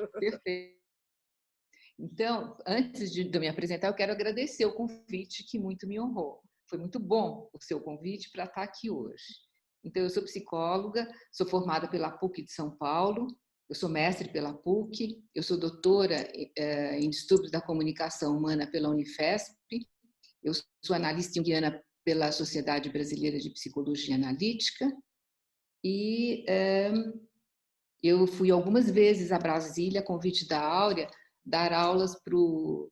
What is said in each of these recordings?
Perfeito. Então, antes de eu me apresentar, eu quero agradecer o convite que muito me honrou. Foi muito bom o seu convite para estar aqui hoje. Então, eu sou psicóloga, sou formada pela PUC de São Paulo, eu sou mestre pela PUC, eu sou doutora em estudos da comunicação humana pela Unifesp, eu sou analista junguiana pela Sociedade Brasileira de Psicologia Analítica e eu fui algumas vezes a Brasília, a convite da Áurea, dar aulas para o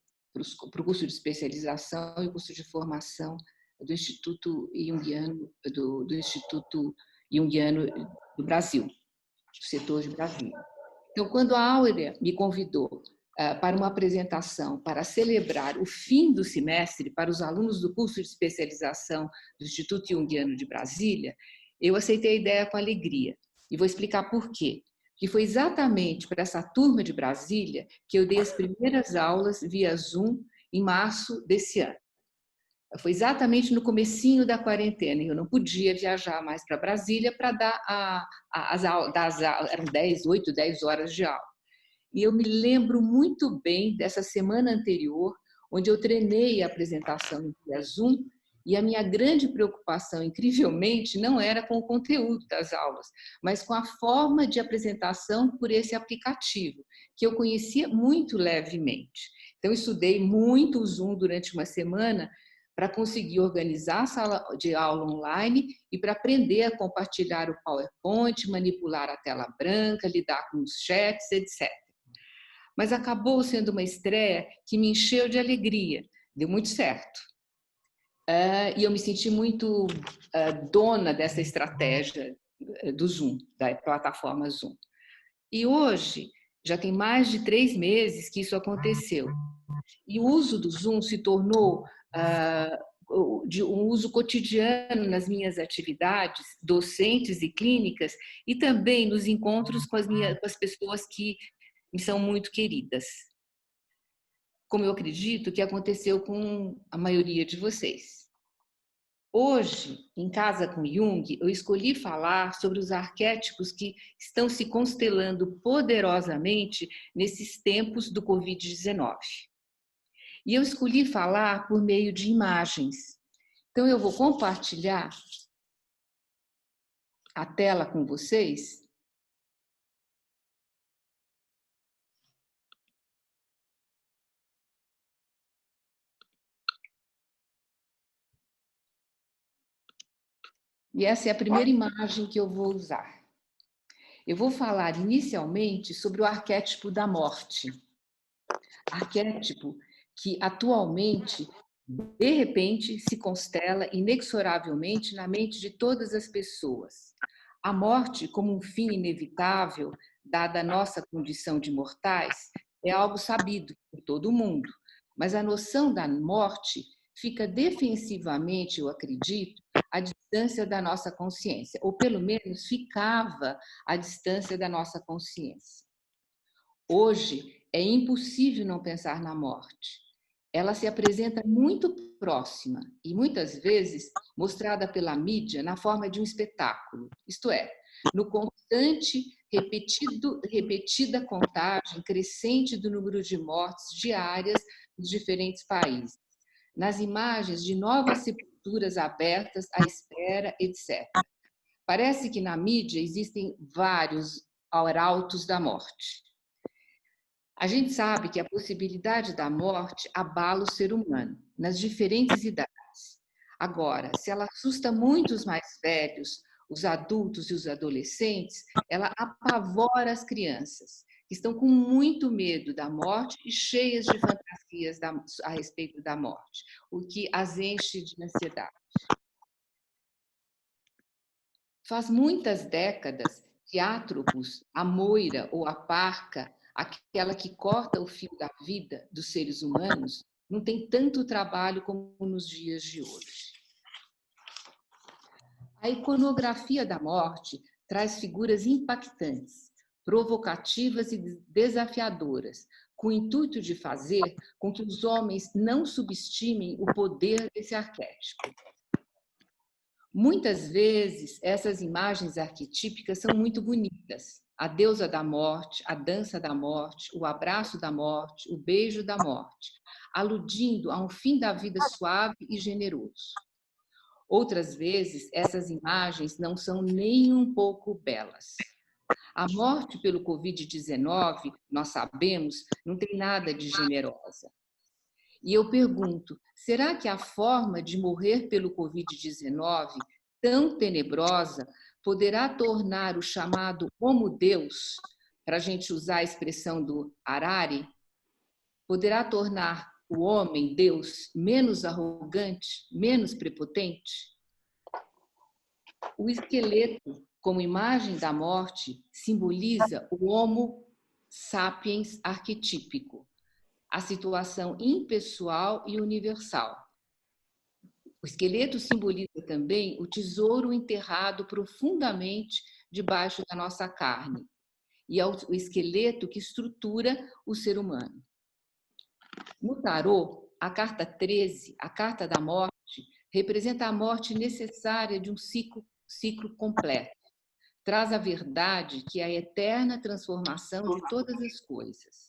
curso de especialização e curso de formação do Instituto Junguiano, do Instituto Junguiano do Brasil, do setor de Brasília. Então, quando a Áurea me convidou para uma apresentação para celebrar o fim do semestre para os alunos do curso de especialização do Instituto Junguiano de Brasília, eu aceitei a ideia com alegria. E vou explicar por quê. Que foi exatamente para essa turma de Brasília que eu dei as primeiras aulas via Zoom em março desse ano. Foi exatamente no comecinho da quarentena, e eu não podia viajar mais para Brasília para dar as aulas, eram 8, 10 horas de aula. E eu me lembro muito bem dessa semana anterior, onde eu treinei a apresentação via Zoom, e a minha grande preocupação, incrivelmente, não era com o conteúdo das aulas, mas com a forma de apresentação por esse aplicativo, que eu conhecia muito levemente. Então, estudei muito o Zoom durante uma semana para conseguir organizar a sala de aula online e para aprender a compartilhar o PowerPoint, manipular a tela branca, lidar com os chats, etc. Mas acabou sendo uma estreia que me encheu de alegria, deu muito certo. E eu me senti muito dona dessa estratégia do Zoom, da plataforma Zoom. E hoje, já tem mais de 3 meses que isso aconteceu. E o uso do Zoom se tornou de um uso cotidiano nas minhas atividades docentes e clínicas e também nos encontros com as pessoas que me são muito queridas. Como eu acredito que aconteceu com a maioria de vocês. Hoje, em Casa com Jung, eu escolhi falar sobre os arquétipos que estão se constelando poderosamente nesses tempos do Covid-19. E eu escolhi falar por meio de imagens. Então, eu vou compartilhar a tela com vocês. E essa é a primeira imagem que eu vou usar. Eu vou falar inicialmente sobre o arquétipo da morte. Arquétipo que atualmente, de repente, se constela inexoravelmente na mente de todas as pessoas. A morte, como um fim inevitável, dada a nossa condição de mortais, é algo sabido por todo mundo, mas a noção da morte fica defensivamente, eu acredito, à distância da nossa consciência, ou pelo menos ficava à distância da nossa consciência. Hoje, é impossível não pensar na morte. Ela se apresenta muito próxima e muitas vezes mostrada pela mídia na forma de um espetáculo, isto é, no constante repetida contagem crescente do número de mortes diárias nos diferentes países, nas imagens de novas sepulturas abertas à espera, etc. Parece que na mídia existem vários arautos da morte. A gente sabe que a possibilidade da morte abala o ser humano, nas diferentes idades. Agora, se ela assusta muito os mais velhos, os adultos e os adolescentes, ela apavora as crianças, que estão com muito medo da morte e cheias de fantasias a respeito da morte, o que as enche de ansiedade. Faz muitas décadas que Atropos, a moira ou a parca, aquela que corta o fio da vida dos seres humanos, não tem tanto trabalho como nos dias de hoje. A iconografia da morte traz figuras impactantes, provocativas e desafiadoras, com o intuito de fazer com que os homens não subestimem o poder desse arquétipo. Muitas vezes, essas imagens arquetípicas são muito bonitas, a deusa da morte, a dança da morte, o abraço da morte, o beijo da morte, aludindo a um fim da vida suave e generoso. Outras vezes, essas imagens não são nem um pouco belas. A morte pelo Covid-19, nós sabemos, não tem nada de generosa. E eu pergunto, será que a forma de morrer pelo Covid-19, tão tenebrosa, poderá tornar o chamado Homo Deus, para a gente usar a expressão do Harari, poderá tornar o homem, Deus, menos arrogante, menos prepotente? O esqueleto, como imagem da morte, simboliza o Homo sapiens arquetípico, a situação impessoal e universal. O esqueleto simboliza também o tesouro enterrado profundamente debaixo da nossa carne, e é o esqueleto que estrutura o ser humano. No tarô, a carta 13, a carta da morte, representa a morte necessária de um ciclo completo. Traz a verdade que é a eterna transformação de todas as coisas.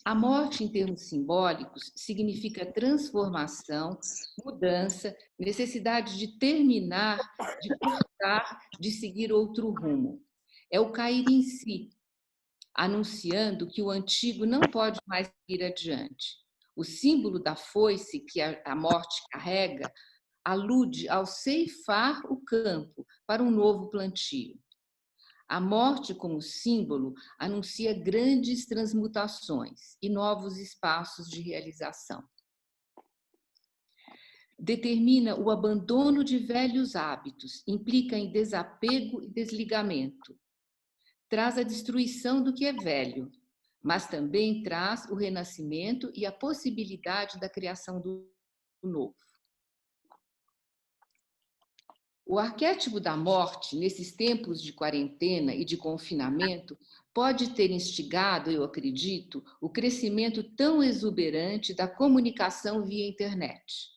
A morte, em termos simbólicos, significa transformação, mudança, necessidade de terminar, de cortar, de seguir outro rumo. É o cair em si, anunciando que o antigo não pode mais ir adiante. O símbolo da foice que a morte carrega alude ao ceifar o campo para um novo plantio. A morte, como símbolo, anuncia grandes transmutações e novos espaços de realização. Determina o abandono de velhos hábitos, implica em desapego e desligamento. Traz a destruição do que é velho, mas também traz o renascimento e a possibilidade da criação do novo. O arquétipo da morte, nesses tempos de quarentena e de confinamento, pode ter instigado, eu acredito, o crescimento tão exuberante da comunicação via internet,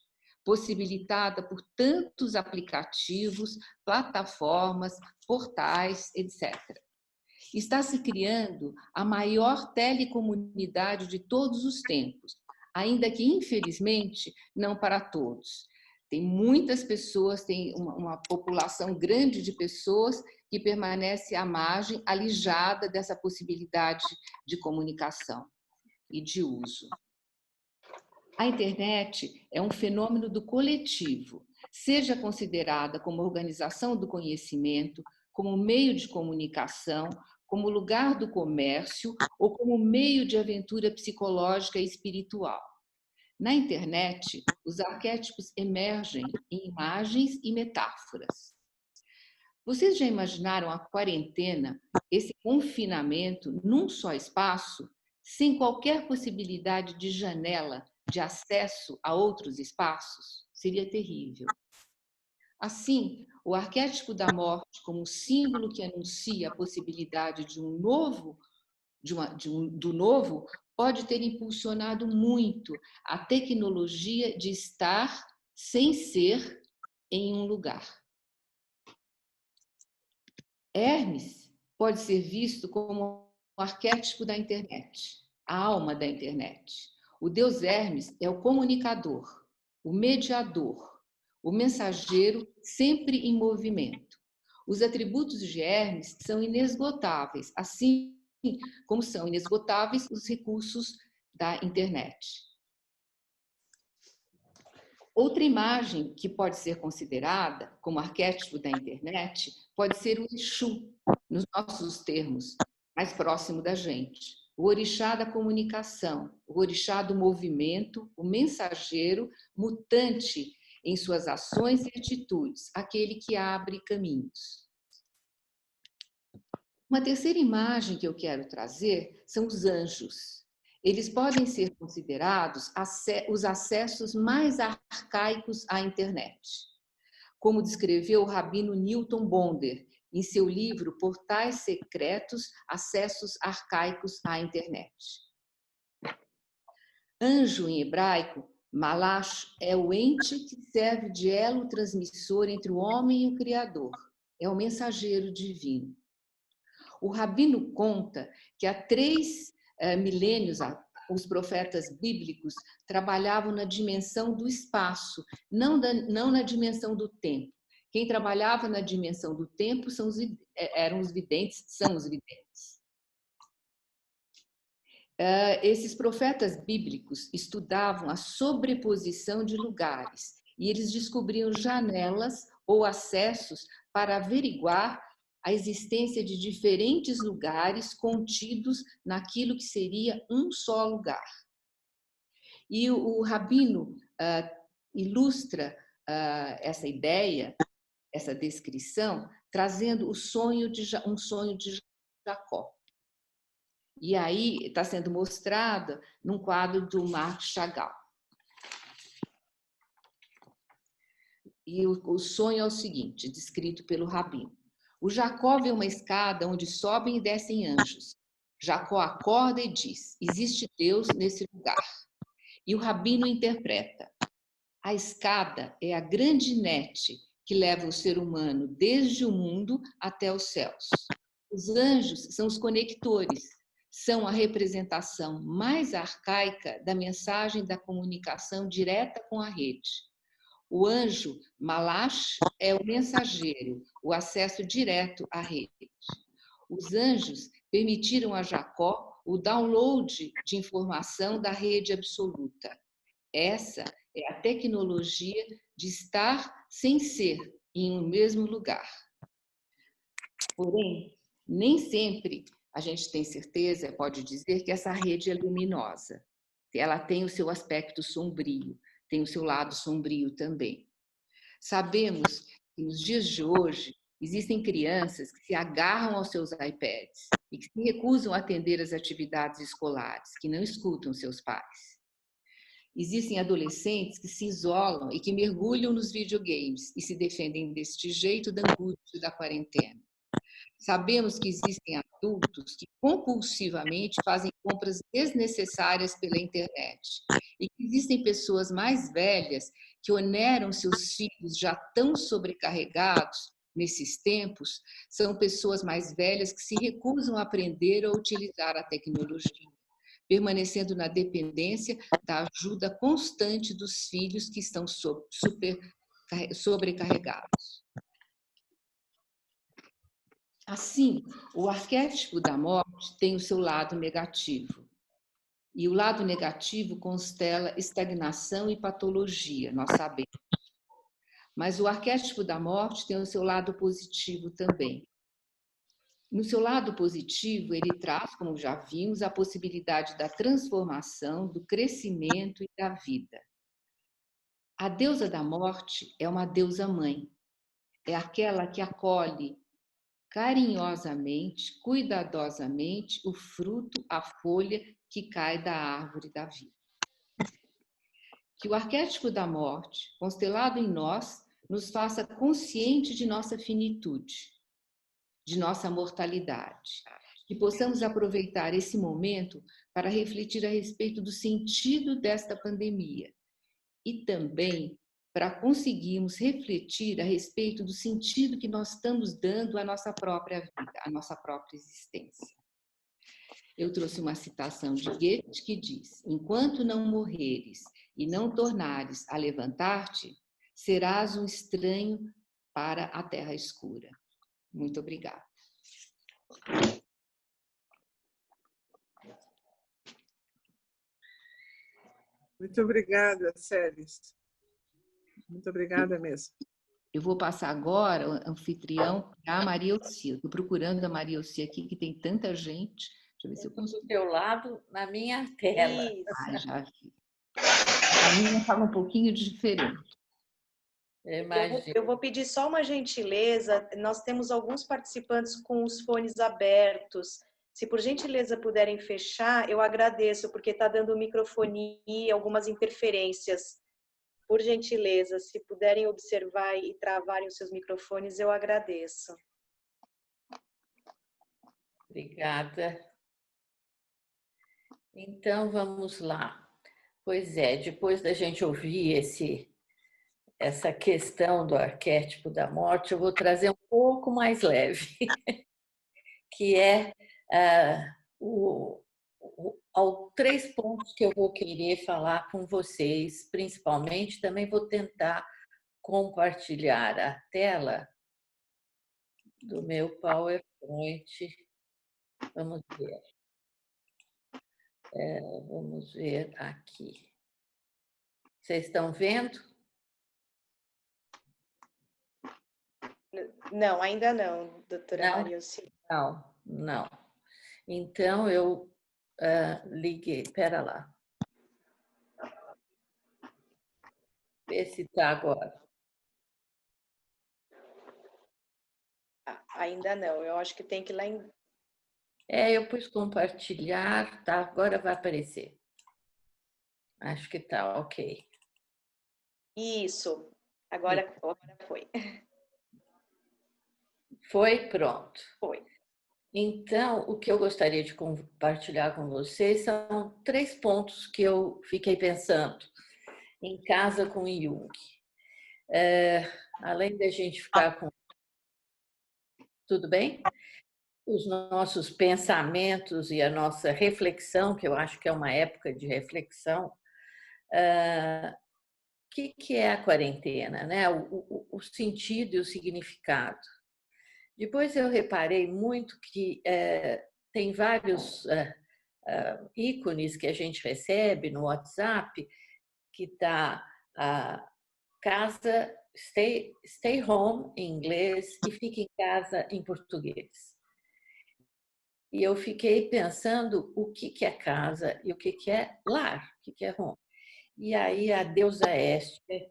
possibilitada por tantos aplicativos, plataformas, portais, etc. Está se criando a maior telecomunidade de todos os tempos, ainda que, infelizmente, não para todos. Tem muitas pessoas, tem uma população grande de pessoas que permanece à margem, alijada dessa possibilidade de comunicação e de uso. A internet é um fenômeno do coletivo, seja considerada como organização do conhecimento, como meio de comunicação, como lugar do comércio ou como meio de aventura psicológica e espiritual. Na internet, os arquétipos emergem em imagens e metáforas. Vocês já imaginaram a quarentena, esse confinamento num só espaço, sem qualquer possibilidade de janela, de acesso a outros espaços? Seria terrível. Assim, o arquétipo da morte, como símbolo que anuncia a possibilidade de um novo, do novo, pode ter impulsionado muito a tecnologia de estar sem ser em um lugar. Hermes pode ser visto como o arquétipo da internet, a alma da internet. O deus Hermes é o comunicador, o mediador, o mensageiro sempre em movimento. Os atributos de Hermes são inesgotáveis, assim como são inesgotáveis os recursos da internet. Outra imagem que pode ser considerada como arquétipo da internet pode ser o Exu, nos nossos termos, mais próximo da gente. O orixá da comunicação, o orixá do movimento, o mensageiro, mutante em suas ações e atitudes, aquele que abre caminhos. Uma terceira imagem que eu quero trazer são os anjos. Eles podem ser considerados os acessos mais arcaicos à internet, como descreveu o rabino Newton Bonder em seu livro Portais Secretos, Acessos Arcaicos à Internet. Anjo em hebraico, Malash, é o ente que serve de elo transmissor entre o homem e o Criador. É o mensageiro divino. O Rabino conta que há 3 milênios, os profetas bíblicos trabalhavam na dimensão do espaço, não na dimensão do tempo. Quem trabalhava na dimensão do tempo eram os videntes, são os videntes. Esses profetas bíblicos estudavam a sobreposição de lugares e eles descobriam janelas ou acessos para averiguar a existência de diferentes lugares contidos naquilo que seria um só lugar. E o Rabino ilustra essa ideia, essa descrição, trazendo um sonho de Jacó. E aí está sendo mostrada num quadro do Marc Chagall. E o sonho é o seguinte, descrito pelo Rabino. O Jacó vê uma escada onde sobem e descem anjos. Jacó acorda e diz, existe Deus nesse lugar. E o Rabino interpreta, a escada é a grande net que leva o ser humano desde o mundo até os céus. Os anjos são os conectores, são a representação mais arcaica da mensagem da comunicação direta com a rede. O anjo Malash é o mensageiro, o acesso direto à rede. Os anjos permitiram a Jacó o download de informação da rede absoluta. Essa é a tecnologia de estar sem ser em um mesmo lugar. Porém, nem sempre a gente tem certeza, pode dizer, que essa rede é luminosa. Ela tem o seu aspecto sombrio, tem o seu lado sombrio também. Sabemos que nos dias de hoje existem crianças que se agarram aos seus iPads e que se recusam a atender às atividades escolares, que não escutam seus pais. Existem adolescentes que se isolam e que mergulham nos videogames e se defendem deste jeito da angústia da quarentena. Sabemos que existem adultos que compulsivamente fazem compras desnecessárias pela internet e que existem pessoas mais velhas que oneram seus filhos já tão sobrecarregados nesses tempos, são pessoas mais velhas que se recusam a aprender a utilizar a tecnologia, permanecendo na dependência da ajuda constante dos filhos que estão sobrecarregados. Assim, o arquétipo da morte tem o seu lado negativo. E o lado negativo constela estagnação e patologia, nós sabemos. Mas o arquétipo da morte tem o seu lado positivo também. No seu lado positivo, ele traz, como já vimos, a possibilidade da transformação, do crescimento e da vida. A deusa da morte é uma deusa mãe. É aquela que acolhe carinhosamente, cuidadosamente, o fruto, a folha que cai da árvore da vida. Que o arquétipo da morte, constelado em nós, nos faça consciente de nossa finitude, de nossa mortalidade. Que possamos aproveitar esse momento para refletir a respeito do sentido desta pandemia e também para conseguirmos refletir a respeito do sentido que nós estamos dando à nossa própria vida, à nossa própria existência. Eu trouxe uma citação de Goethe que diz: enquanto não morreres e não tornares a levantar-te, serás um estranho para a terra escura. Muito obrigada. Muito obrigada, Célis. Muito obrigada mesmo. Eu vou passar agora o anfitrião para a Maria Elcia. Estou procurando a Maria Elcia aqui, que tem tanta gente. Deixa eu ver se eu consigo. Do teu lado, na minha tela. Ah, já vi. A minha fala um pouquinho diferente. Eu vou pedir só uma gentileza. Nós temos alguns participantes com os fones abertos. Se por gentileza puderem fechar, eu agradeço, porque está dando microfonia, algumas interferências. Por gentileza, se puderem observar e travarem os seus microfones, eu agradeço. Obrigada. Então, vamos lá. Pois é, depois da gente ouvir essa questão do arquétipo da morte, eu vou trazer um pouco mais leve. que é três pontos que eu vou querer falar com vocês, principalmente. Também vou tentar compartilhar a tela do meu PowerPoint. Vamos ver. Vamos ver aqui. Vocês estão vendo? Não, ainda não, doutora Maria Auxílio. Não. Então, eu liguei. Espera lá. Vê se está agora. Ainda não, eu acho que tem que ir lá em... Eu pus compartilhar, tá? Agora vai aparecer. Acho que tá ok. Isso, agora foi. Foi? Pronto. Foi. Então, o que eu gostaria de compartilhar com vocês são 3 pontos que eu fiquei pensando em casa com Jung. Além da gente ficar com... Tudo bem? Os nossos pensamentos e a nossa reflexão, que eu acho que é uma época de reflexão. O que é a quarentena, né? O sentido e o significado. Depois eu reparei muito que tem vários ícones que a gente recebe no WhatsApp, que está casa, stay home em inglês e fica em casa em português. E eu fiquei pensando o que é casa e o que é lar, o que é home. E aí a deusa Hestia,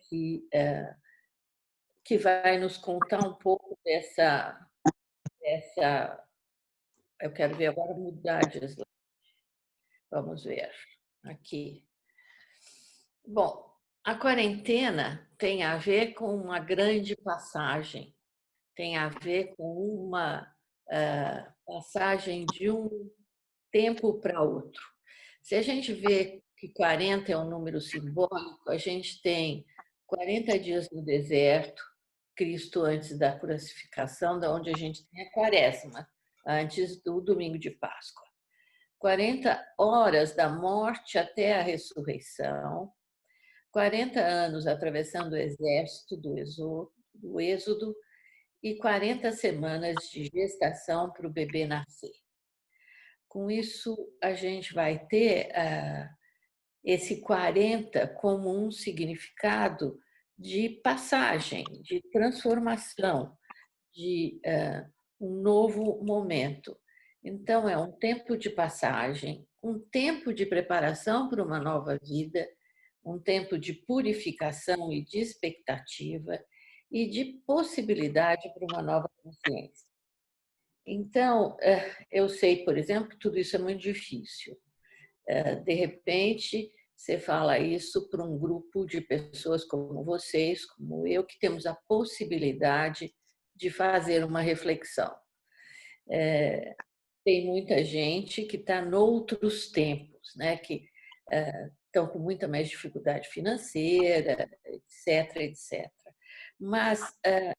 que vai nos contar um pouco dessa... Eu quero ver agora mudar de slide. Vamos ver aqui. Bom, a quarentena tem a ver com uma grande passagem, tem a ver com uma passagem de um tempo para outro. Se a gente vê que 40 é um número simbólico, a gente tem 40 dias no deserto, Cristo antes da crucificação, da onde a gente tem a quaresma, antes do domingo de Páscoa. 40 horas da morte até a ressurreição, 40 anos atravessando o exército do Êxodo e 40 semanas de gestação para o bebê nascer. Com isso, a gente vai ter esse 40 como um significado de passagem, de transformação, de um novo momento. Então, é um tempo de passagem, um tempo de preparação para uma nova vida, um tempo de purificação e de expectativa e de possibilidade para uma nova consciência. Então, eu sei, por exemplo, que tudo isso é muito difícil. De repente, você fala isso para um grupo de pessoas como vocês, como eu, que temos a possibilidade de fazer uma reflexão. Tem muita gente que está noutros tempos, né? Que estão com muita mais dificuldade financeira, etc, etc. Mas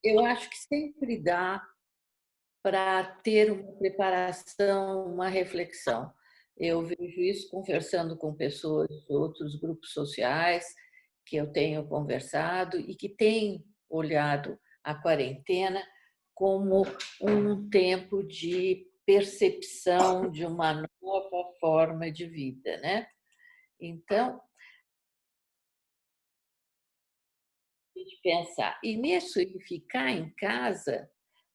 eu acho que sempre dá para ter uma preparação, uma reflexão. Eu vejo isso conversando com pessoas de outros grupos sociais que eu tenho conversado e que têm olhado a quarentena como um tempo de percepção de uma nova forma de vida, né? Então, a gente pensar. E nisso, de ficar em casa,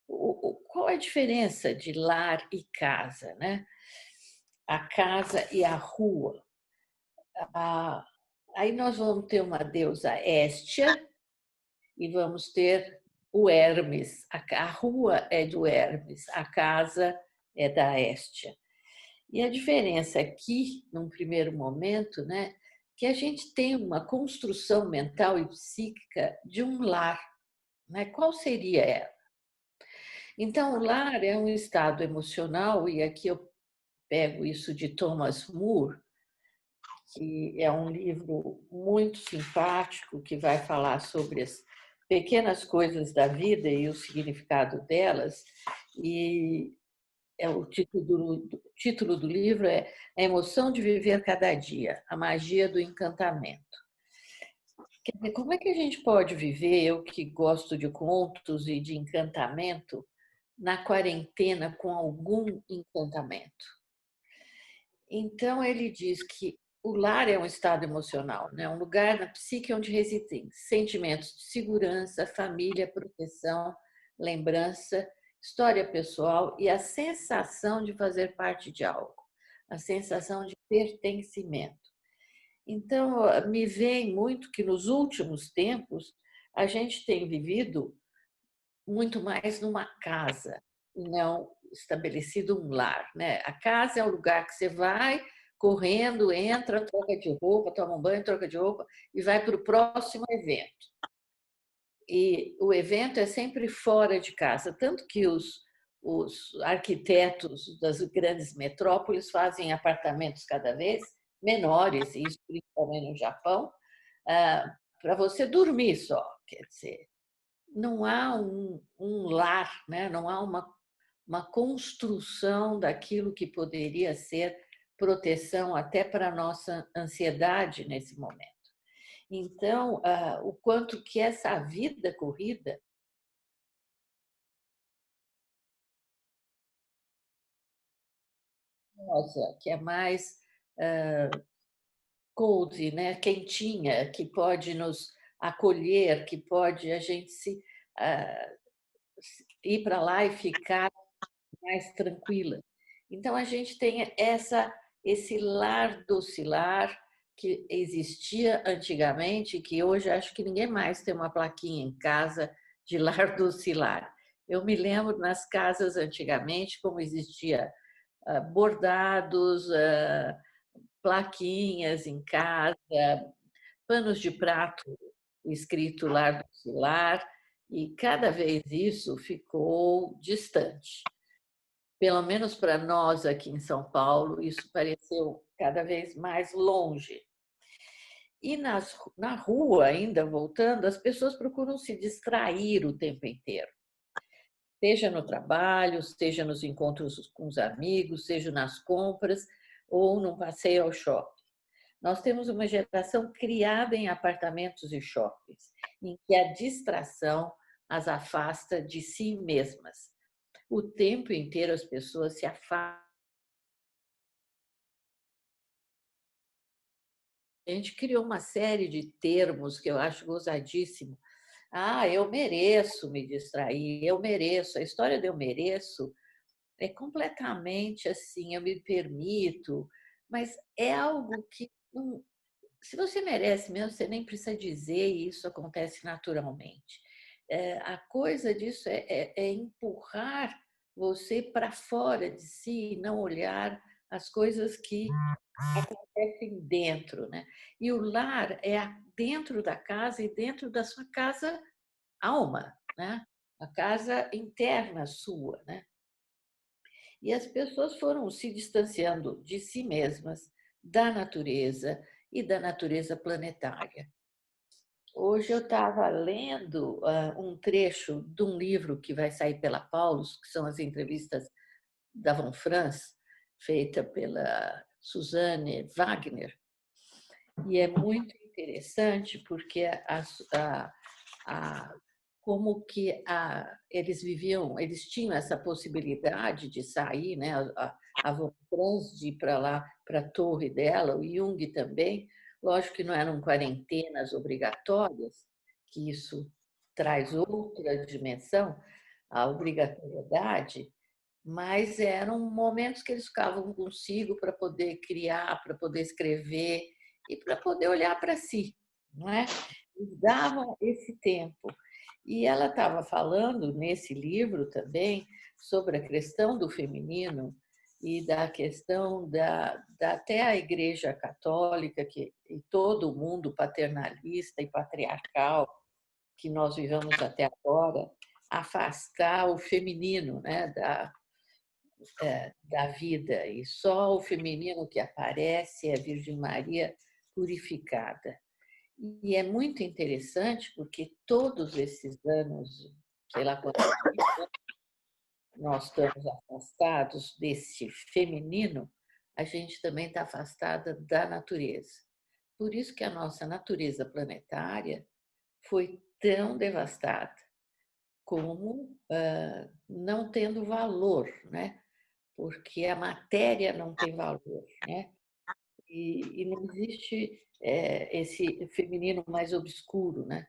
qual é a diferença de lar e casa, né? A casa e a rua. Aí nós vamos ter uma deusa Hestia e vamos ter o Hermes. A rua é do Hermes, a casa é da Hestia. E a diferença aqui, num primeiro momento, né, que a gente tem uma construção mental e psíquica de um lar. Né? Qual seria ela? Então, o lar é um estado emocional, e aqui eu pego isso de Thomas Moore, que é um livro muito simpático, que vai falar sobre as pequenas coisas da vida e o significado delas. E o título do livro é A Emoção de Viver Cada Dia, a Magia do Encantamento. Quer dizer, como é que a gente pode viver, eu que gosto de contos e de encantamento, na quarentena com algum encantamento? Então, ele diz que o lar é um estado emocional, né? Um lugar na psique onde residem sentimentos de segurança, família, proteção, lembrança, história pessoal e a sensação de fazer parte de algo, a sensação de pertencimento. Então, me vem muito que nos últimos tempos a gente tem vivido muito mais numa casa, e não estabelecido um lar, né? A casa é o lugar que você vai correndo, entra, troca de roupa, toma um banho, troca de roupa e vai para o próximo evento. E o evento é sempre fora de casa, tanto que os arquitetos das grandes metrópoles fazem apartamentos cada vez menores, isso principalmente no Japão, para você dormir só, quer dizer, não há um lar, né? Não há uma construção daquilo que poderia ser proteção até para a nossa ansiedade nesse momento. Então, o quanto que essa vida corrida nossa, que é mais cozy, né? Quentinha, que pode nos acolher, que pode a gente ir para lá e ficar mais tranquila. Então, a gente tem esse lar docilar que existia antigamente, que hoje acho que ninguém mais tem uma plaquinha em casa de lar docilar. Eu me lembro nas casas antigamente como existia bordados, plaquinhas em casa, panos de prato escrito lar docilar, e cada vez isso ficou distante. Pelo menos para nós aqui em São Paulo, isso pareceu cada vez mais longe. E na rua, ainda voltando, as pessoas procuram se distrair o tempo inteiro. Seja no trabalho, seja nos encontros com os amigos, seja nas compras ou num passeio ao shopping. Nós temos uma geração criada em apartamentos e shoppings, em que a distração as afasta de si mesmas. O tempo inteiro as pessoas se afastam. A gente criou uma série de termos que eu acho gozadíssimo. Ah, eu mereço me distrair, eu mereço. A história de eu mereço é completamente assim, eu me permito, mas é algo que, se você merece mesmo, você nem precisa dizer e isso acontece naturalmente. A coisa disso é empurrar você para fora de si e não olhar as coisas que acontecem dentro, né? E o lar é dentro da casa e dentro da sua casa alma, né? A casa interna sua, né? E as pessoas foram se distanciando de si mesmas, da natureza e da natureza planetária. Hoje eu estava lendo um trecho de um livro que vai sair pela Paulus, que são as entrevistas da Von Franz, feita pela Suzanne Wagner. E é muito interessante porque como que eles viviam, eles tinham essa possibilidade de sair, né? A Von Franz de ir para lá, para a torre dela, o Jung também. Lógico que não eram quarentenas obrigatórias, que isso traz outra dimensão, a obrigatoriedade, mas eram momentos que eles ficavam consigo para poder criar, para poder escrever e para poder olhar para si, não é? Eles davam esse tempo. E ela estava falando nesse livro também sobre a questão do feminino e da questão até a Igreja Católica e todo o mundo paternalista e patriarcal que nós vivemos até agora, afastar o feminino, né, da vida, e só o feminino que aparece é a Virgem Maria purificada. E é muito interessante porque todos esses anos, sei lá quantos, nós estamos afastados desse feminino, a gente também está afastada da natureza. Por isso que a nossa natureza planetária foi tão devastada, como não tendo valor, né? Porque a matéria não tem valor, né? E não existe esse feminino mais obscuro, né?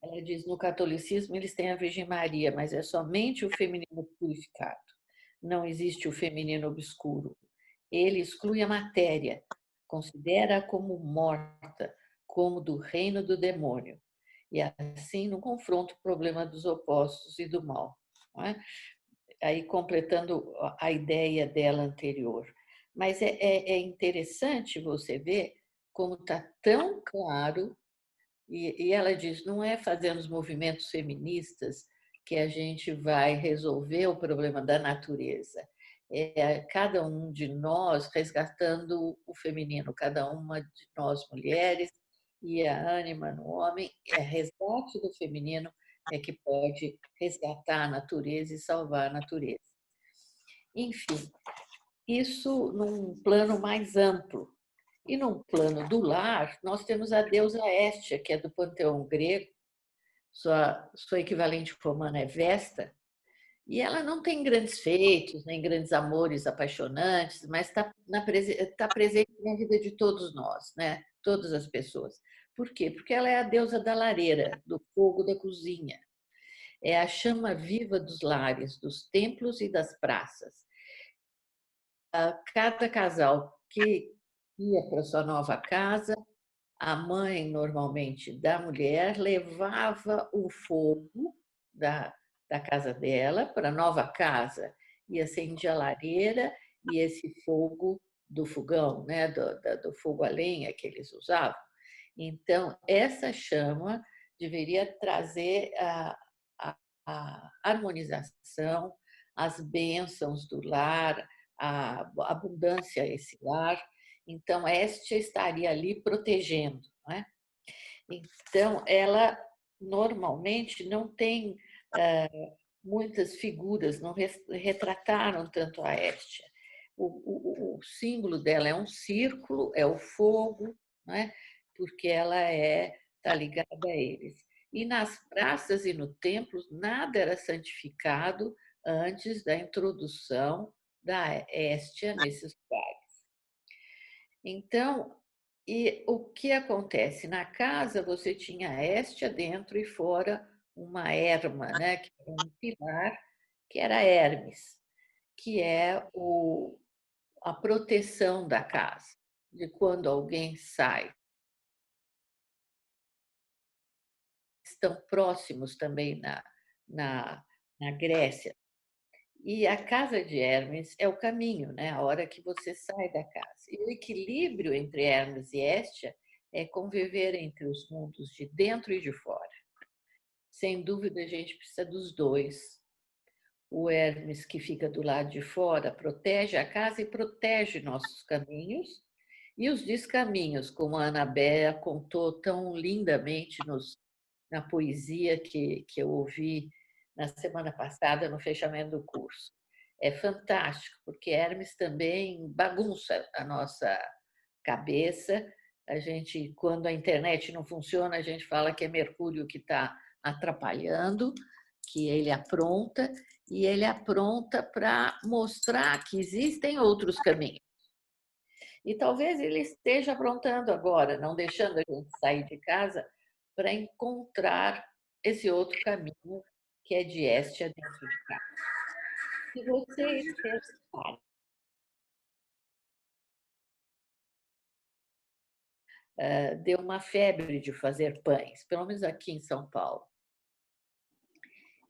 Ela diz, no catolicismo eles têm a Virgem Maria, mas é somente o feminino purificado. Não existe o feminino obscuro. Ele exclui a matéria, considera como morta, como do reino do demônio. E assim não confronta o problema dos opostos e do mal. Não é? Aí completando a ideia dela anterior. Mas é interessante você ver como está tão claro, e ela diz, não é fazendo os movimentos feministas que a gente vai resolver o problema da natureza. É cada um de nós resgatando o feminino, cada uma de nós mulheres, e a ânima no homem, resgate do feminino é que pode resgatar a natureza e salvar a natureza. Enfim, isso num plano mais amplo. E num plano do lar, nós temos a deusa Hestia, que é do panteão grego, sua equivalente romana é Vesta, e ela não tem grandes feitos, nem grandes amores apaixonantes, mas tá presente na vida de todos nós, né? Todas as pessoas. Por quê? Porque ela é a deusa da lareira, do fogo da cozinha. É a chama viva dos lares, dos templos e das praças. Cada casal que ia para sua nova casa, a mãe, normalmente da mulher, levava o fogo da casa dela para a nova casa e acendia a lareira e esse fogo do fogão, né, do fogo a lenha que eles usavam. Então, essa chama deveria trazer a harmonização, as bênçãos do lar, a abundância a esse lar. Então, Hestia estaria ali protegendo. Não é? Então, ela normalmente não tem muitas figuras, não retrataram tanto a Hestia. O símbolo dela é um círculo, é o fogo, não é? Porque ela está ligada a eles. E nas praças e no templo, nada era santificado antes da introdução da Hestia nesses lugares. Então, e o que acontece? Na casa você tinha a Hestia dentro e fora uma erma, né? Que era um pilar, que era Hermes, que é a proteção da casa, de quando alguém sai. Estão próximos também na Grécia. E a casa de Hermes é o caminho, né? A hora que você sai da casa. E o equilíbrio entre Hermes e Hestia é conviver entre os mundos de dentro e de fora. Sem dúvida, a gente precisa dos dois. O Hermes, que fica do lado de fora, protege a casa e protege nossos caminhos. E os descaminhos, como a Anabéa contou tão lindamente na poesia que eu ouvi na semana passada, no fechamento do curso. É fantástico, porque Hermes também bagunça a nossa cabeça. A gente, quando a internet não funciona, a gente fala que é Mercúrio que está atrapalhando, que ele apronta, e ele apronta para mostrar que existem outros caminhos. E talvez ele esteja aprontando agora, não deixando a gente sair de casa para encontrar esse outro caminho que é de Hestia dentro de casa. Se você deu uma febre de fazer pães, pelo menos aqui em São Paulo.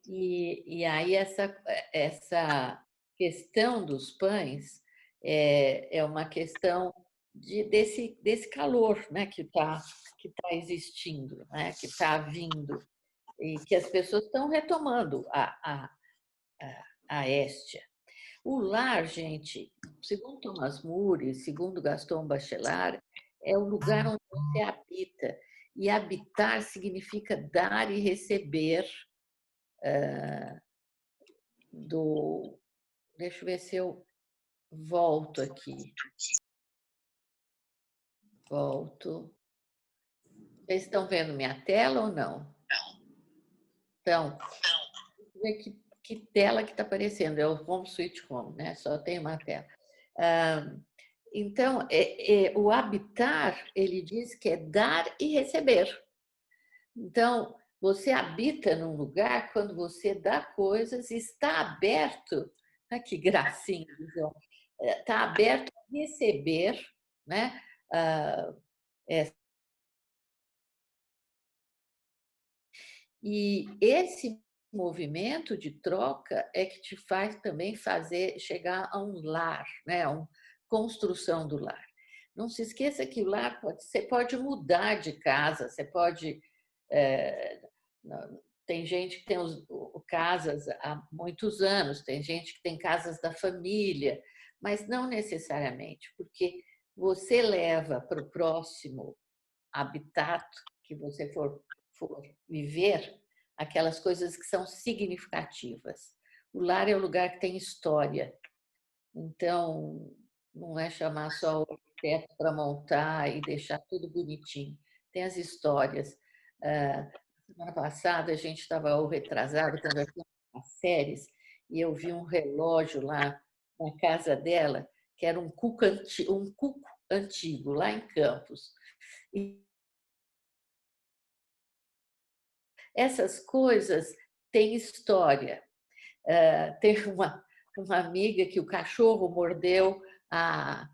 E aí essa questão dos pães é uma questão desse calor, né, que tá existindo, né, que está vindo, e que as pessoas estão retomando a Hestia. O lar, gente, segundo Thomas More, segundo Gaston Bachelard, é o lugar onde você habita. E habitar significa dar e receber Deixa eu ver se eu volto aqui. Volto. Vocês estão vendo minha tela ou não? Então, deixa eu ver que tela que está aparecendo. É o Home Sweet Home, né? Só tem uma tela. Então, o habitar, ele diz que é dar e receber. Então, você habita num lugar quando você dá coisas e está aberto. Ah, que gracinha, está aberto a receber, né? E esse movimento de troca é que te faz também chegar a um lar, né? A uma construção do lar. Não se esqueça que o lar você pode mudar de casa, você pode. Tem gente que tem casas há muitos anos, tem gente que tem casas da família, mas não necessariamente, porque você leva para o próximo habitat que você for viver aquelas coisas que são significativas. O lar é o lugar que tem história. Então, não é chamar só o arquiteto para montar e deixar tudo bonitinho. Tem as histórias. Semana passada, a gente estava retrasado conversando com as séries e eu vi um relógio lá na casa dela, que era um cuco antigo, lá em Campos. E essas coisas têm história. Tem uma amiga que o cachorro mordeu a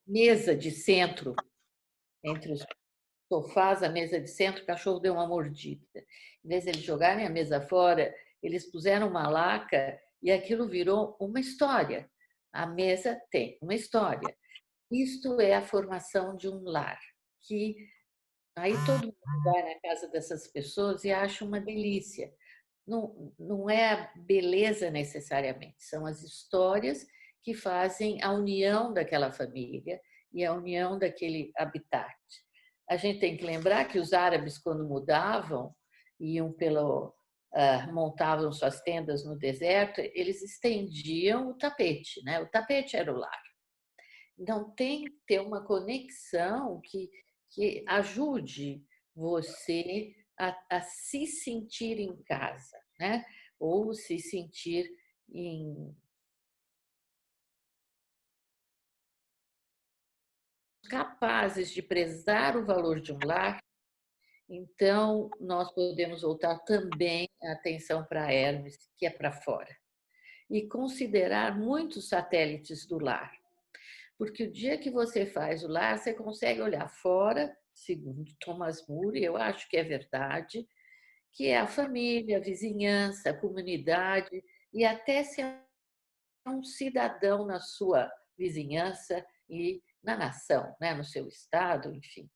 mesa de centro, entre os sofás, a mesa de centro, o cachorro deu uma mordida. Em vez de eles jogarem a mesa fora, eles puseram uma laca e aquilo virou uma história. A mesa tem uma história. Isto é a formação de um lar, que aí todo mundo vai na casa dessas pessoas e acha uma delícia. Não é a beleza necessariamente, são as histórias que fazem a união daquela família e a união daquele habitat. A gente tem que lembrar que os árabes, quando mudavam, montavam suas tendas no deserto, eles estendiam o tapete, né? O tapete era o lar. Então, tem que ter uma conexão que ajude você a se sentir em casa, né? Ou se sentir capazes de prezar o valor de um lar. Então, nós podemos voltar também a atenção para Hermes, que é para fora, e considerar muitos satélites do lar. Porque o dia que você faz o lar, você consegue olhar fora, segundo Thomas More, eu acho que é verdade, que é a família, a vizinhança, a comunidade e até ser um cidadão na sua vizinhança e na nação, né? No seu estado, enfim.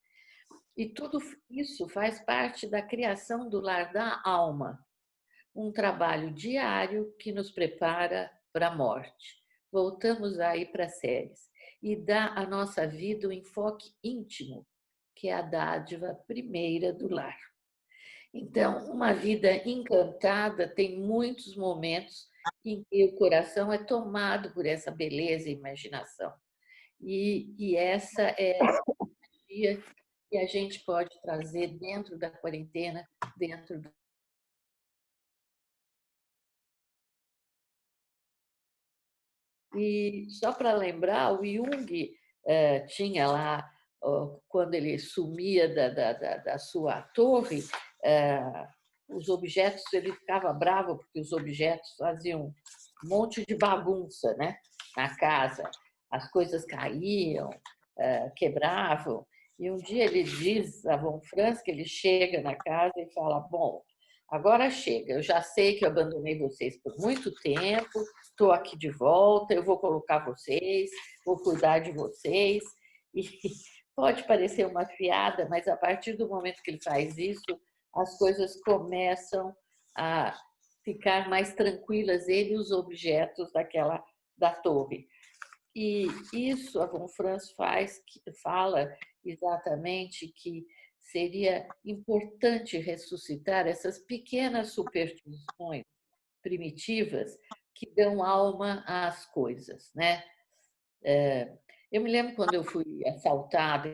E tudo isso faz parte da criação do lar da alma, um trabalho diário que nos prepara para a morte. Voltamos aí para as séries. E dá à nossa vida o enfoque íntimo, que é a dádiva primeira do lar. Então, uma vida encantada tem muitos momentos em que o coração é tomado por essa beleza e imaginação. E essa é a energia que a gente pode trazer dentro da quarentena, dentro do... E só para lembrar, o Jung tinha lá, quando ele sumia da sua torre, os objetos, ele ficava bravo porque os objetos faziam um monte de bagunça, né, na casa. As coisas caíam, quebravam. E um dia ele diz a Von Franz que ele chega na casa e fala: bom, agora chega, eu já sei que eu abandonei vocês por muito tempo, estou aqui de volta, eu vou colocar vocês, vou cuidar de vocês. E pode parecer uma piada, mas a partir do momento que ele faz isso, as coisas começam a ficar mais tranquilas, ele e os objetos da torre. E isso a Von Franz fala exatamente que seria importante ressuscitar essas pequenas superstições primitivas que dão alma às coisas, né? Eu me lembro quando eu fui assaltada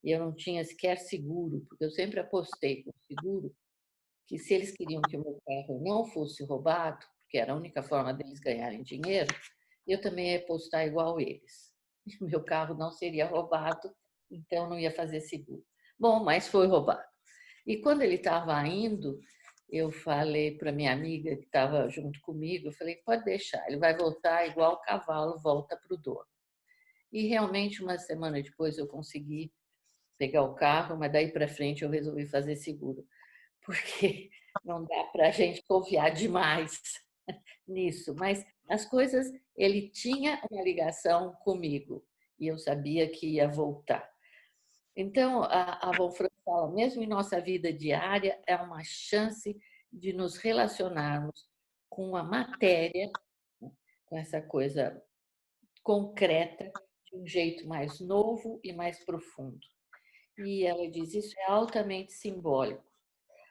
e eu não tinha sequer seguro, porque eu sempre apostei com seguro que se eles queriam que o meu carro não fosse roubado, porque era a única forma deles ganharem dinheiro, eu também ia apostar igual eles. O meu carro não seria roubado, então não ia fazer seguro. Bom, mas foi roubado. E quando ele estava indo, eu falei para minha amiga que estava junto comigo, eu falei, pode deixar, ele vai voltar igual o cavalo volta para o dono. E realmente, uma semana depois, eu consegui pegar o carro, mas daí para frente eu resolvi fazer seguro, porque não dá para a gente confiar demais nisso. Mas as coisas, ele tinha uma ligação comigo e eu sabia que ia voltar. Então, a Wolfram fala, mesmo em nossa vida diária, é uma chance de nos relacionarmos com a matéria, com essa coisa concreta, de um jeito mais novo e mais profundo. E ela diz, isso é altamente simbólico.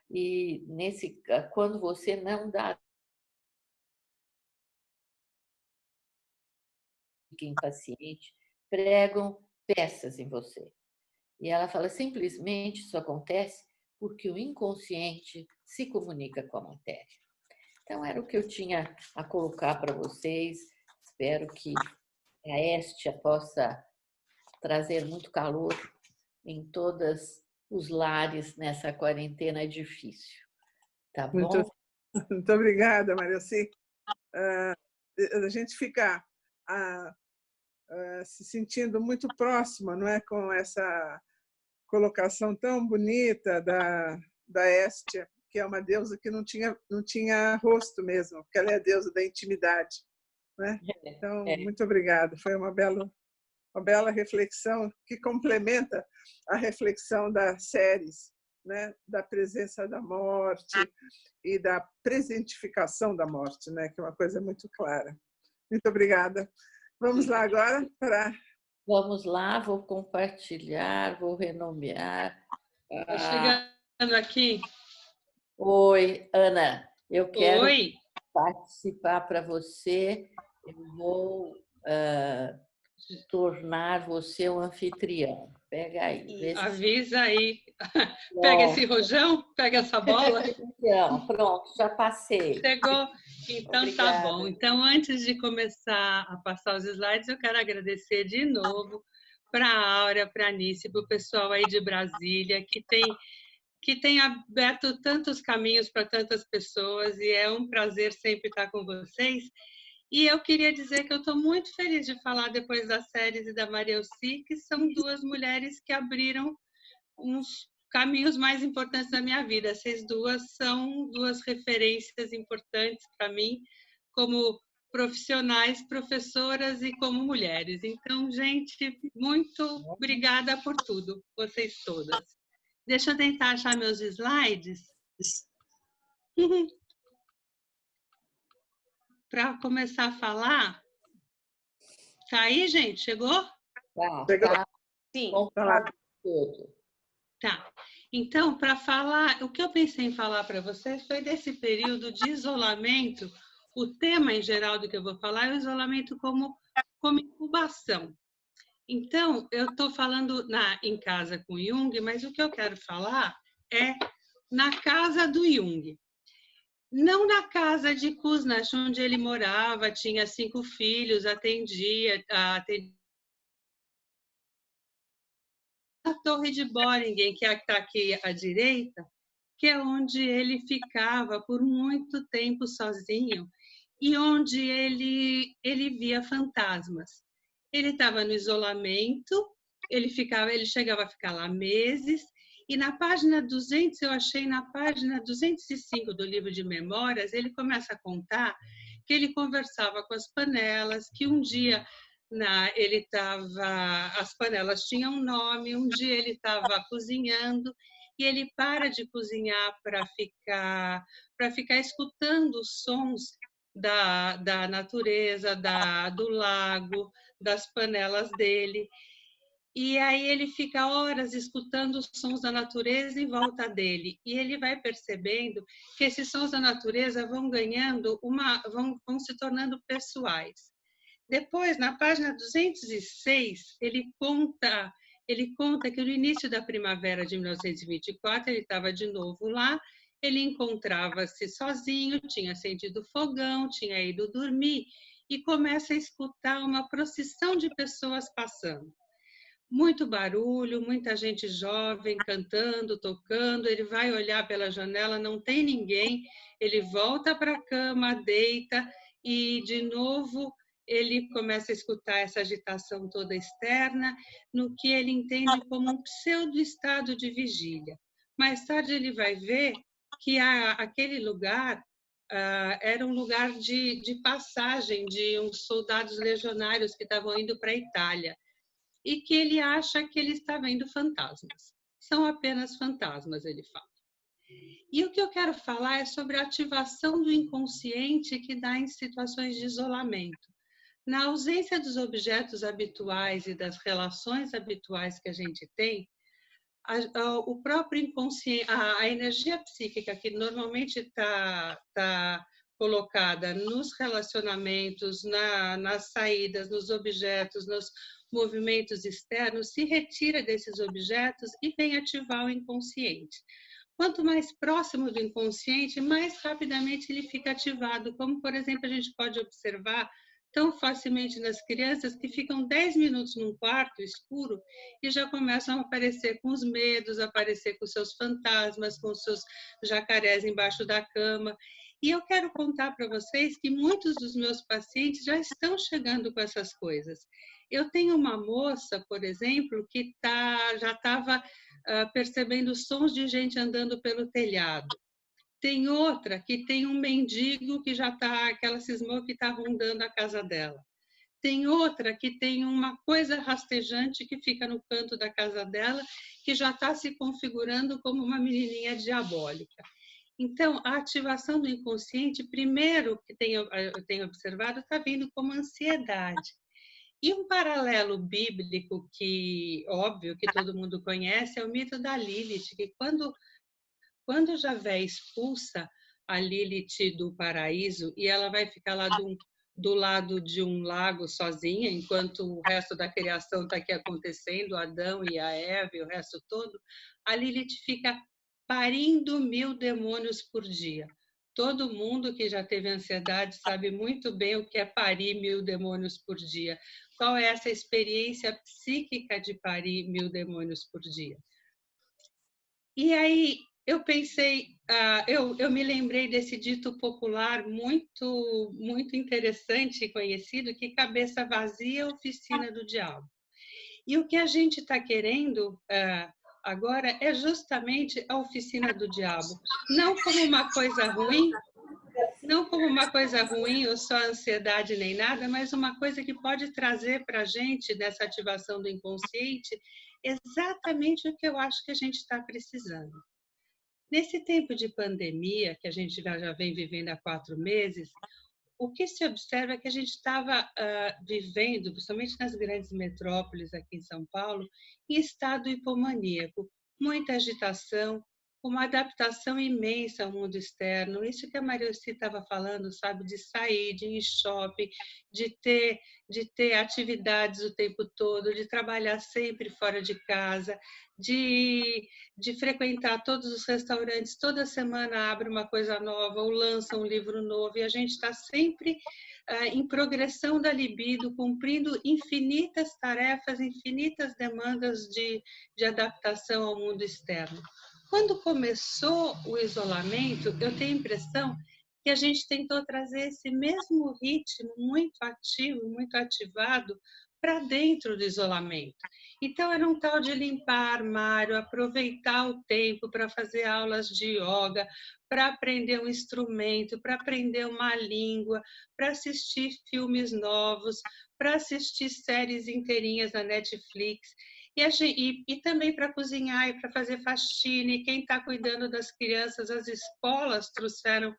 E quando você não dá impaciente, pregam peças em você. E ela fala, simplesmente isso acontece porque o inconsciente se comunica com a matéria. Então, era o que eu tinha a colocar para vocês. Espero que a Estia possa trazer muito calor em todos os lares nessa quarentena difícil. Tá bom? Muito obrigada, Mariaci. A gente fica se sentindo muito próxima, não é, com essa colocação tão bonita da Estia, que é uma deusa que não tinha rosto mesmo, porque ela é a deusa da intimidade, né? Então, muito obrigada. Foi uma bela reflexão que complementa a reflexão das séries, né? Da presença da morte e da presentificação da morte, né? Que é uma coisa muito clara. Muito obrigada. Vamos lá agora para... Vamos lá, vou compartilhar, vou renomear. Estou chegando aqui. Oi, Ana, eu quero Oi. participar para você. Eu vou tornar você o anfitrião. Pega aí. Avisa aí. Pega esse rojão, pega essa bola. Então, pronto, já passei. Chegou? Então Obrigada. tá bom. Então, antes de começar a passar os slides, eu quero agradecer de novo para a Áurea, para a Anice, para o pessoal aí de Brasília, que tem aberto tantos caminhos para tantas pessoas, e é um prazer sempre estar com vocês. E eu queria dizer que eu estou muito feliz de falar depois das séries e da Maria Elci, que são duas mulheres que abriram uns caminhos mais importantes da minha vida. Essas duas são duas referências importantes para mim, como profissionais, professoras e como mulheres. Então, gente, muito obrigada por tudo, vocês todas. Deixa eu tentar achar meus slides. Para começar a falar. Tá aí, gente? Chegou? Tá. Sim. Tá. Então, para falar, o que eu pensei em falar para vocês foi desse período de isolamento. O tema em geral do que eu vou falar é o isolamento como incubação. Então, eu estou falando em casa com Jung, mas o que eu quero falar é na casa do Jung. Não na casa de Kuznets, onde ele morava, tinha 5 filhos, atendia a Torre de Boringen, que está aqui à direita, que é onde ele ficava por muito tempo sozinho e onde ele via fantasmas. Ele estava no isolamento, ele chegava a ficar lá meses, e na página 200, eu achei na página 205 do livro de memórias, ele começa a contar que ele conversava com as panelas, que um dia as panelas tinham um nome, um dia ele estava cozinhando e ele para de cozinhar para ficar escutando os sons da natureza, do lago, das panelas dele. E aí ele fica horas escutando os sons da natureza em volta dele. E ele vai percebendo que esses sons da natureza vão ganhando vão se tornando pessoais. Depois, na página 206, ele conta que no início da primavera de 1924, ele estava de novo lá, ele encontrava-se sozinho, tinha acendido fogão, tinha ido dormir e começa a escutar uma procissão de pessoas passando. Muito barulho, muita gente jovem cantando, tocando. Ele vai olhar pela janela, não tem ninguém. Ele volta para a cama, deita e, de novo, ele começa a escutar essa agitação toda externa, no que ele entende como um pseudo-estado de vigília. Mais tarde ele vai ver que aquele lugar era um lugar de passagem de uns soldados legionários que estavam indo para a Itália, e que ele acha que ele está vendo fantasmas. São apenas fantasmas, ele fala. E o que eu quero falar é sobre a ativação do inconsciente que dá em situações de isolamento. Na ausência dos objetos habituais e das relações habituais que a gente tem, o próprio inconsciente, a energia psíquica que normalmente está colocada nos relacionamentos, nas saídas, nos objetos, nos movimentos externos, se retira desses objetos e vem ativar o inconsciente. Quanto mais próximo do inconsciente, mais rapidamente ele fica ativado, como, por exemplo, a gente pode observar tão facilmente nas crianças que ficam 10 minutos num quarto escuro e já começam a aparecer com os medos, a aparecer com seus fantasmas, com seus jacarés embaixo da cama. E eu quero contar para vocês que muitos dos meus pacientes já estão chegando com essas coisas. Eu tenho uma moça, por exemplo, que já estava percebendo sons de gente andando pelo telhado. Tem outra que tem um mendigo que que ela cismou que está rondando a casa dela. Tem outra que tem uma coisa rastejante que fica no canto da casa dela, que já está se configurando como uma menininha diabólica. Então, a ativação do inconsciente, primeiro que eu tenho observado, está vindo como ansiedade. E um paralelo bíblico que, óbvio, que todo mundo conhece, é o mito da Lilith, que quando Javé expulsa a Lilith do paraíso e ela vai ficar lá do lado de um lago sozinha, enquanto o resto da criação está aqui acontecendo, Adão e a Eva e o resto todo, a Lilith fica parindo 1000 demônios por dia. Todo mundo que já teve ansiedade sabe muito bem o que é parir 1000 demônios por dia. Qual é essa experiência psíquica de parir 1000 demônios por dia? E aí eu pensei, eu me lembrei desse dito popular muito, muito interessante e conhecido, que cabeça vazia é oficina do diabo. E o que a gente está querendo agora é justamente a oficina do diabo. Não como uma coisa ruim, ou só ansiedade nem nada, mas uma coisa que pode trazer para a gente, dessa ativação do inconsciente, exatamente o que eu acho que a gente está precisando. Nesse tempo de pandemia, que a gente já vem vivendo há 4 meses, o que se observa é que a gente estava vivendo, principalmente nas grandes metrópoles aqui em São Paulo, em estado hipomaníaco, muita agitação, uma adaptação imensa ao mundo externo. Isso que a Mariocci estava falando, sabe, de sair, de ir em shopping, de ter atividades o tempo todo, de trabalhar sempre fora de casa, de frequentar todos os restaurantes, toda semana abre uma coisa nova ou lança um livro novo, e a gente está sempre em progressão da libido, cumprindo infinitas tarefas, infinitas demandas de adaptação ao mundo externo. Quando começou o isolamento, eu tenho a impressão que a gente tentou trazer esse mesmo ritmo muito ativo, muito ativado, para dentro do isolamento. Então, era um tal de limpar armário, aproveitar o tempo para fazer aulas de yoga, para aprender um instrumento, para aprender uma língua, para assistir filmes novos, para assistir séries inteirinhas na Netflix. E também para cozinhar e para fazer faxina. E quem está cuidando das crianças, as escolas trouxeram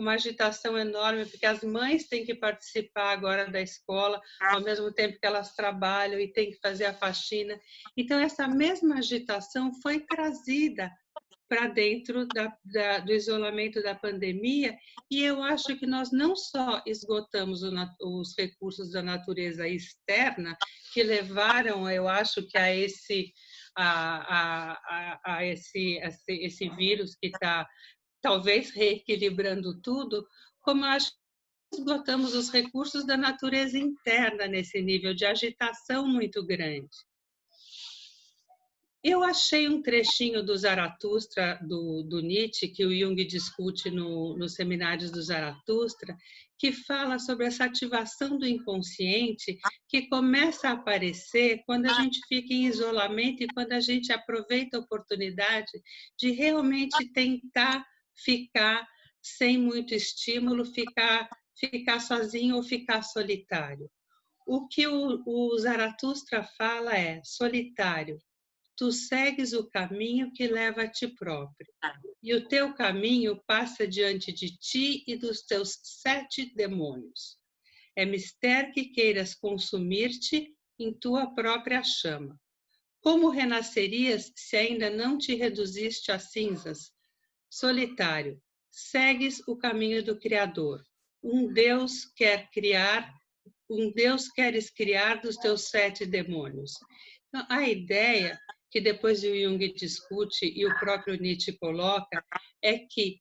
uma agitação enorme, porque as mães têm que participar agora da escola, ao mesmo tempo que elas trabalham e têm que fazer a faxina. Então, essa mesma agitação foi trazida para dentro do isolamento da pandemia, e eu acho que nós não só esgotamos os recursos da natureza externa, que levaram, eu acho, que a esse vírus que está talvez reequilibrando tudo, como eu acho que esgotamos os recursos da natureza interna nesse nível de agitação muito grande. Eu achei um trechinho do Zaratustra, do Nietzsche, que o Jung discute nos Seminários do Zaratustra, que fala sobre essa ativação do inconsciente que começa a aparecer quando a gente fica em isolamento e quando a gente aproveita a oportunidade de realmente tentar ficar sem muito estímulo, ficar sozinho ou ficar solitário. O que o Zaratustra fala é: solitário, tu segues o caminho que leva a ti próprio, e o teu caminho passa diante de ti e dos teus 7 demônios. É mister que queiras consumir-te em tua própria chama. Como renascerias se ainda não te reduziste a cinzas? Solitário, segues o caminho do Criador. Um Deus queres criar dos teus 7 demônios. Então, a ideia que depois o Jung discute e o próprio Nietzsche coloca, é que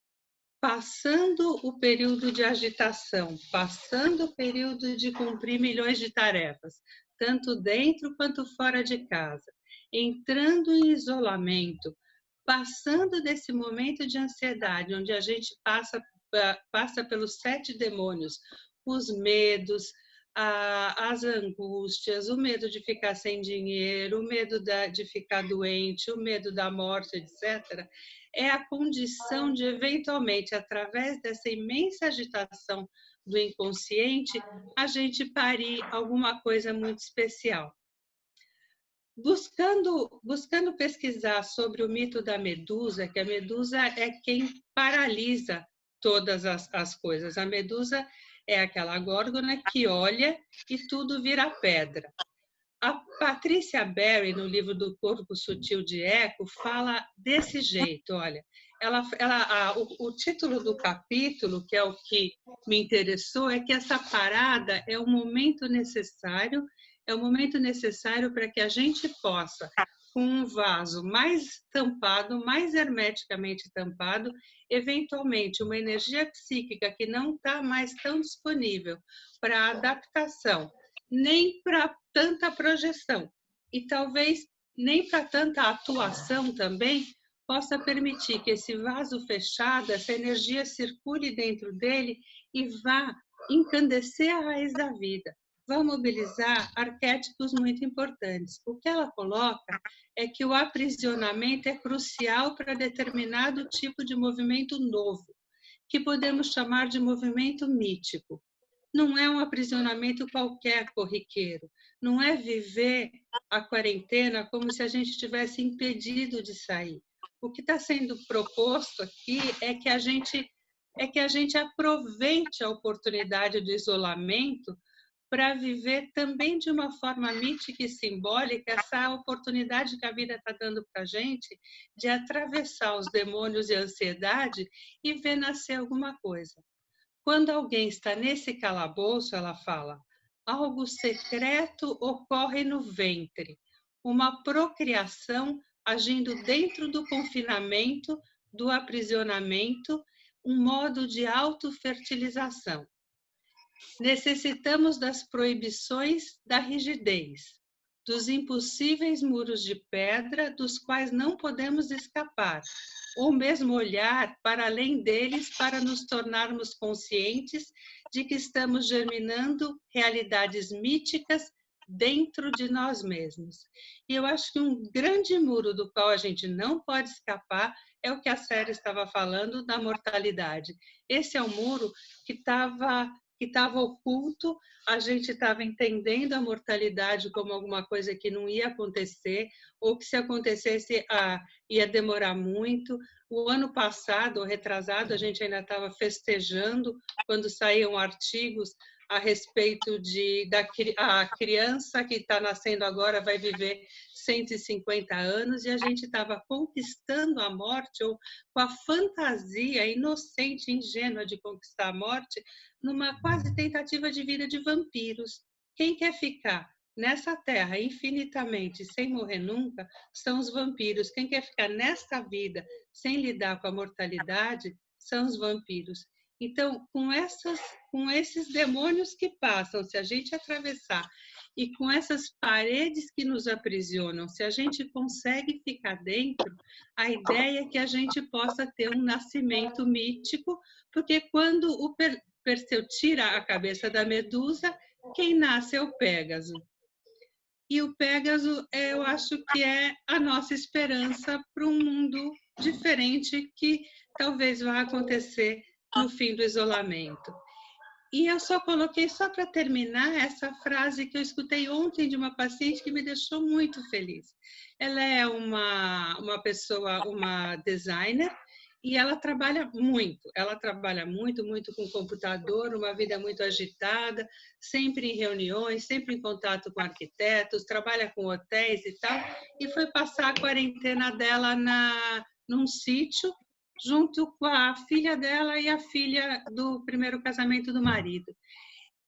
passando o período de agitação, passando o período de cumprir milhões de tarefas, tanto dentro quanto fora de casa, entrando em isolamento, passando desse momento de ansiedade, onde a gente passa pelos 7 demônios, os medos, as angústias, o medo de ficar sem dinheiro, o medo de ficar doente, o medo da morte, etc., é a condição de, eventualmente, através dessa imensa agitação do inconsciente, a gente parir alguma coisa muito especial. Buscando pesquisar sobre o mito da Medusa, que a Medusa é quem paralisa todas as coisas. A Medusa é aquela górgona que olha e tudo vira pedra. A Patrícia Berry, no livro do Corpo Sutil de Eco, fala desse jeito, olha. O título do capítulo, que é o que me interessou, é que essa parada é o momento necessário para que a gente possa, com um vaso mais tampado, mais hermeticamente tampado, eventualmente uma energia psíquica que não está mais tão disponível para adaptação, nem para tanta projeção, e talvez nem para tanta atuação também, possa permitir que esse vaso fechado, essa energia circule dentro dele e vá encandecer a raiz da vida, vai mobilizar arquétipos muito importantes. O que ela coloca é que o aprisionamento é crucial para determinado tipo de movimento novo, que podemos chamar de movimento mítico. Não é um aprisionamento qualquer, corriqueiro. Não é viver a quarentena como se a gente tivesse impedido de sair. O que está sendo proposto aqui é que a gente aproveite a oportunidade do isolamento para viver também de uma forma mítica e simbólica essa oportunidade que a vida está dando para a gente de atravessar os demônios e a ansiedade e ver nascer alguma coisa. Quando alguém está nesse calabouço, ela fala, algo secreto ocorre no ventre, uma procriação agindo dentro do confinamento, do aprisionamento, um modo de autofertilização. Necessitamos das proibições da rigidez, dos impossíveis muros de pedra dos quais não podemos escapar, ou mesmo olhar para além deles para nos tornarmos conscientes de que estamos germinando realidades míticas dentro de nós mesmos. E eu acho que um grande muro do qual a gente não pode escapar é o que a série estava falando da mortalidade. Esse é um muro que estava que estava oculto, a gente estava entendendo a mortalidade como alguma coisa que não ia acontecer, ou que se acontecesse ia demorar muito. O ano passado, ou retrasado, a gente ainda estava festejando quando saíam artigos a respeito a criança que está nascendo agora vai viver 150 anos, e a gente estava conquistando a morte, ou com a fantasia inocente, ingênua de conquistar a morte, numa quase tentativa de vida de vampiros. Quem quer ficar nessa terra infinitamente sem morrer nunca são os vampiros. Quem quer ficar nesta vida sem lidar com a mortalidade são os vampiros. Então, com esses demônios que passam, se a gente atravessar, e com essas paredes que nos aprisionam, se a gente consegue ficar dentro, a ideia é que a gente possa ter um nascimento mítico, porque quando o Perseu tira a cabeça da Medusa, quem nasce é o Pégaso. E o Pégaso, eu acho que é a nossa esperança para um mundo diferente que talvez vá acontecer no fim do isolamento. E eu só coloquei, só para terminar, essa frase que eu escutei ontem de uma paciente que me deixou muito feliz. Ela é uma pessoa, uma designer, e ela trabalha muito, muito com computador, uma vida muito agitada, sempre em reuniões, sempre em contato com arquitetos, trabalha com hotéis e tal, e foi passar a quarentena dela num sítio, junto com a filha dela e a filha do primeiro casamento do marido.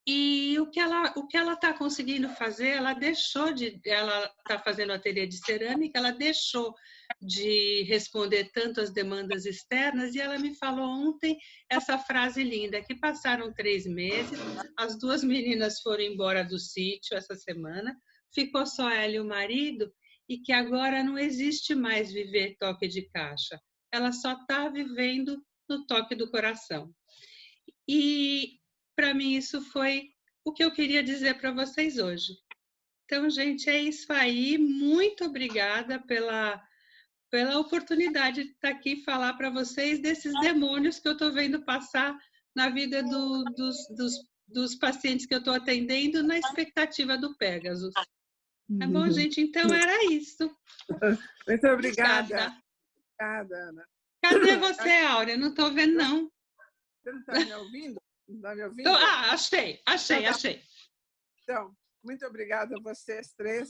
E o que ela está conseguindo fazer, ela está fazendo ateliê de cerâmica, ela deixou de responder tanto às demandas externas, e ela me falou ontem essa frase linda, que passaram 3 meses, as 2 meninas foram embora do sítio essa semana, ficou só ela e o marido, e que agora não existe mais viver toque de caixa. Ela só está vivendo no toque do coração. E, para mim, isso foi o que eu queria dizer para vocês hoje. Então, gente, é isso aí. Muito obrigada pela oportunidade de estar aqui e falar para vocês desses demônios que eu estou vendo passar na vida dos pacientes que eu estou atendendo, na expectativa do Pégasus. Tá bom, gente? Então, era isso. Muito obrigada. Obrigada, Ana. Cadê você, Áurea? Não estou vendo, não. Você não está me ouvindo? Não está me ouvindo? Achei. Então, muito obrigada a vocês 3,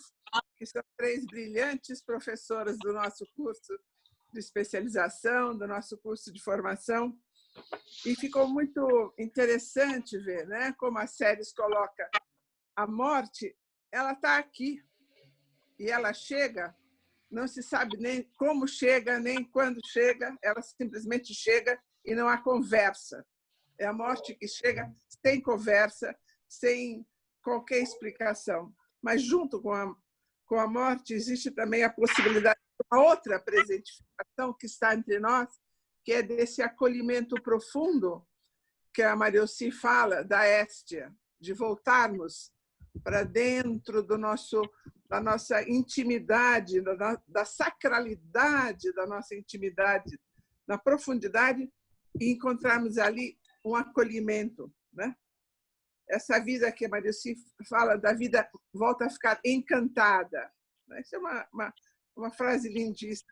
que são 3 brilhantes professoras do nosso curso de especialização, do nosso curso de formação. E ficou muito interessante ver, né, como a Séries coloca a morte, ela está aqui. E ela chega, não se sabe nem como chega, nem quando chega, ela simplesmente chega e não há conversa. É a morte que chega sem conversa, sem qualquer explicação. Mas, junto com a morte, existe também a possibilidade de uma outra presentificação que está entre nós, que é desse acolhimento profundo que a Mariossi fala, da Héstia, de voltarmos para dentro da nossa intimidade, da sacralidade da nossa intimidade, na profundidade, e encontrarmos ali um acolhimento, né? Essa vida que a Mariossi fala, da vida volta a ficar encantada. Isso é uma frase lindíssima.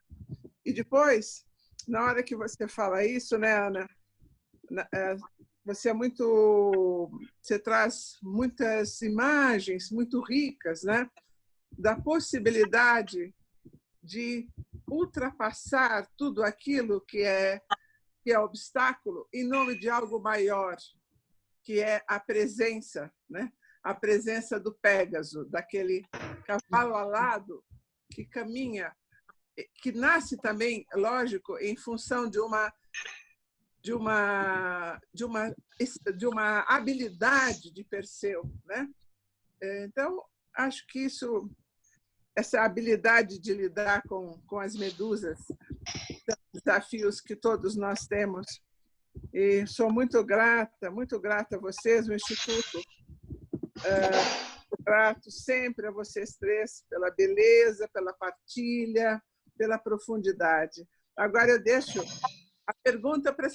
E depois, na hora que você fala isso, né, Ana, você traz muitas imagens muito ricas, né, da possibilidade de ultrapassar tudo aquilo que é obstáculo em nome de algo maior, que é a presença, né? A presença do Pégaso, daquele cavalo alado que caminha, que nasce também, lógico, em função de uma habilidade de Perseu, né? Então, acho que essa habilidade de lidar com as medusas, desafios que todos nós temos. E sou muito grata a vocês, o Instituto. Grato sempre a vocês 3 pela beleza, pela partilha, pela profundidade. Agora eu deixo a pergunta para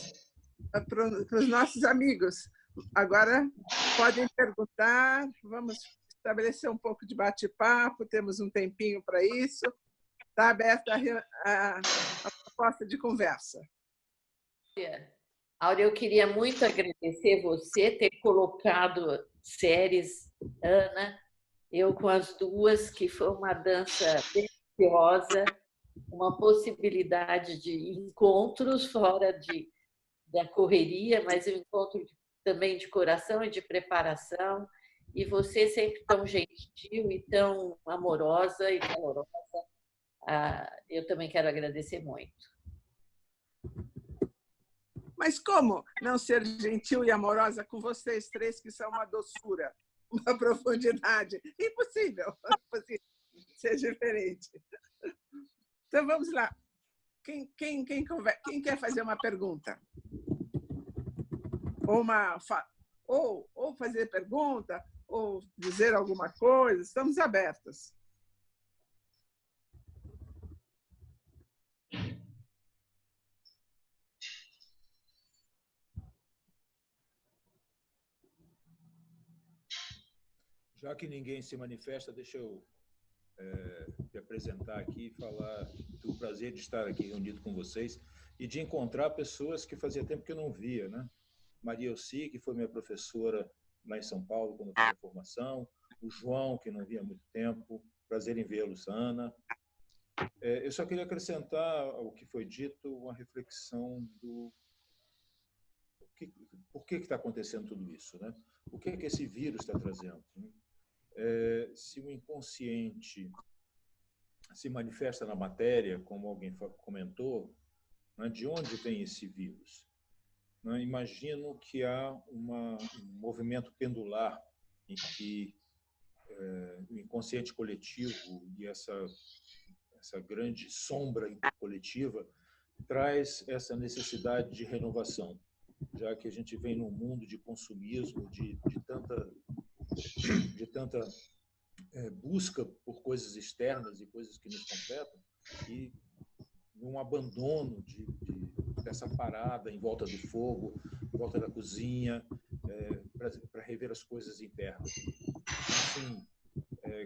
os nossos amigos. Agora podem perguntar, vamos estabelecer um pouco de bate-papo, temos um tempinho para isso. Está aberta a proposta de conversa. Áurea, eu queria muito agradecer você ter colocado séries, Ana, eu com as duas, que foi uma dança deliciosa, uma possibilidade de encontros fora da correria, mas um encontro também de coração e de preparação. E você sempre tão gentil e tão amorosa e calorosa. Eu também quero agradecer muito. Mas como não ser gentil e amorosa com vocês três, que são uma doçura, uma profundidade? Impossível, ser diferente. Então, vamos lá. Quem quer fazer uma pergunta? Ou fazer pergunta, ou dizer alguma coisa? Estamos abertas. Já que ninguém se manifesta, deixa eu me apresentar aqui e falar do prazer de estar aqui reunido com vocês e de encontrar pessoas que fazia tempo que eu não via, né? Maria Elci, que foi minha professora lá em São Paulo, quando eu fiz a formação, o João, que não via há muito tempo, prazer em vê-los, Ana. Eu só queria acrescentar ao que foi dito uma reflexão do por que está acontecendo tudo isso, né? O que é que esse vírus está trazendo, né? Se o inconsciente se manifesta na matéria, como alguém comentou, né, de onde vem esse vírus? Né, imagino que há um movimento pendular em que o inconsciente coletivo e essa grande sombra coletiva traz essa necessidade de renovação, já que a gente vem num mundo de consumismo, de tanta busca por coisas externas e coisas que nos completam, e num abandono dessa parada em volta do fogo, em volta da cozinha, para rever as coisas internas. Assim,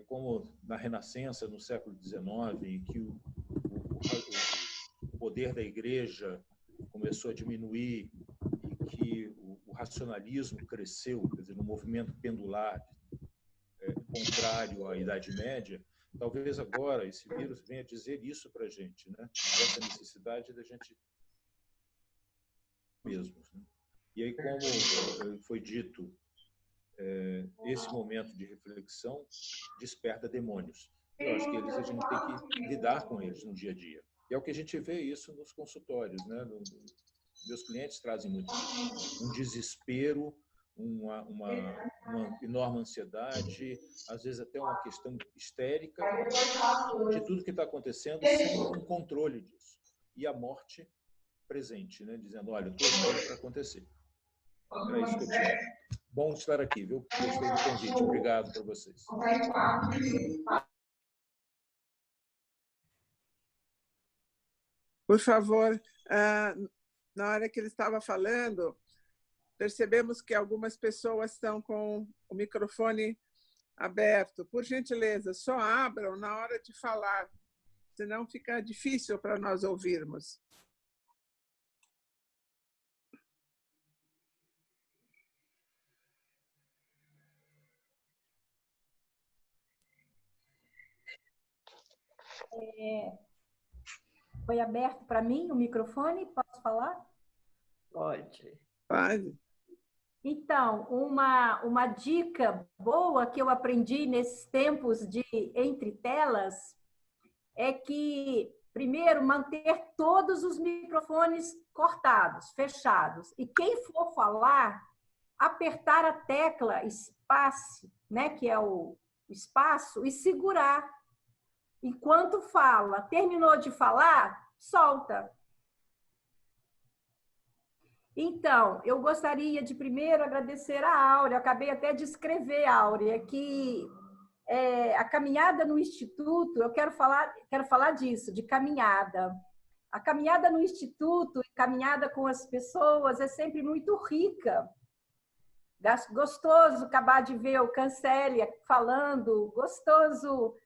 como na Renascença, no século XIX, em que o poder da igreja começou a diminuir e que o racionalismo cresceu, quer dizer, no movimento pendular, contrário à Idade Média, talvez agora esse vírus venha dizer isso para a gente, né? Essa necessidade da gente mesmos, né? E aí, como foi dito, esse momento de reflexão desperta demônios. Eu acho que a gente tem que lidar com eles no dia a dia. E é o que a gente vê isso nos consultórios, né? Meus clientes trazem muito um desespero, uma enorme ansiedade, às vezes até uma questão histérica de tudo que está acontecendo sem um controle disso. E a morte presente, né? Dizendo, olha, tudo para acontecer. Era isso que eu tinha. Bom estar aqui, viu? Gostei do convite. Obrigado para vocês. Por favor, na hora que ele estava falando, percebemos que algumas pessoas estão com o microfone aberto. Por gentileza, só abram na hora de falar, senão fica difícil para nós ouvirmos. Foi aberto para mim o microfone? Posso falar? Pode. Pode. Então, uma dica boa que eu aprendi nesses tempos de entre telas é que, primeiro, manter todos os microfones cortados, fechados. E quem for falar, apertar a tecla espaço, né, que é o espaço, e segurar. Enquanto fala, terminou de falar, solta. Então, eu gostaria de primeiro agradecer a Áurea, eu acabei até de escrever, Áurea, que a caminhada no Instituto, eu quero falar disso, de caminhada. A caminhada no Instituto e caminhada com as pessoas é sempre muito rica, Gostoso acabar de ver o Cancélia falando, gostoso,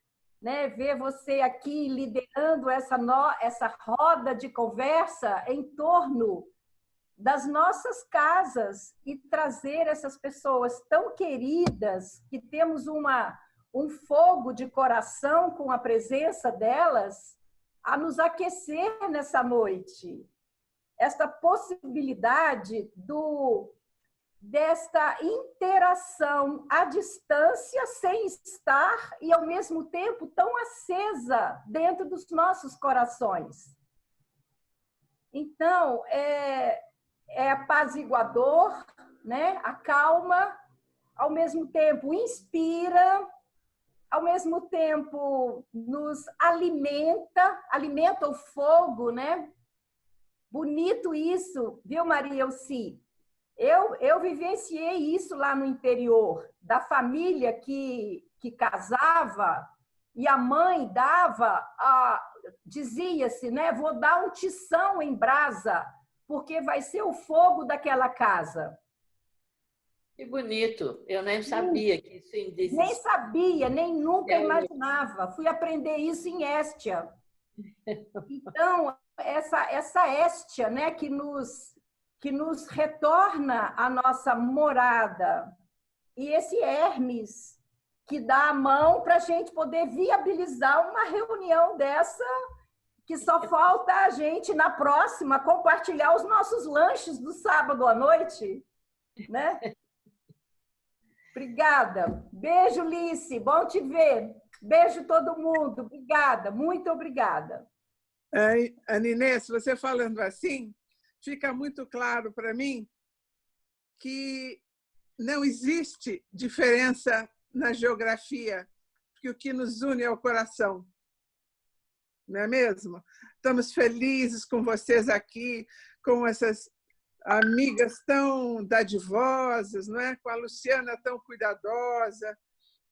né, ver você aqui liderando essa roda de conversa em torno das nossas casas e trazer essas pessoas tão queridas, que temos um fogo de coração com a presença delas, a nos aquecer nessa noite. Esta possibilidade desta interação à distância, sem estar, e ao mesmo tempo tão acesa dentro dos nossos corações. Então, é apaziguador, né? Acalma, ao mesmo tempo inspira, ao mesmo tempo nos alimenta o fogo, né? Bonito isso, viu, Maria Elci? Eu vivenciei isso lá no interior, da família que casava e a mãe dizia-se, né? Vou dar um tição em brasa, porque vai ser o fogo daquela casa. Que bonito, eu nem sabia que isso ainda existia. Nem sabia, nem nunca imaginava. Fui aprender isso em Hestia. Então, essa Hestia, né, que nos retorna a nossa morada, e esse Hermes que dá a mão para a gente poder viabilizar uma reunião dessa, que só falta a gente, na próxima, compartilhar os nossos lanches do sábado à noite, né? Obrigada. Beijo, Lice. Bom te ver. Beijo todo mundo. Obrigada. Muito obrigada. Ana Inês, você falando assim, fica muito claro para mim que não existe diferença na geografia, porque o que nos une é o coração. Não é mesmo? Estamos felizes com vocês aqui, com essas amigas tão dadivosas, não é? Com a Luciana tão cuidadosa.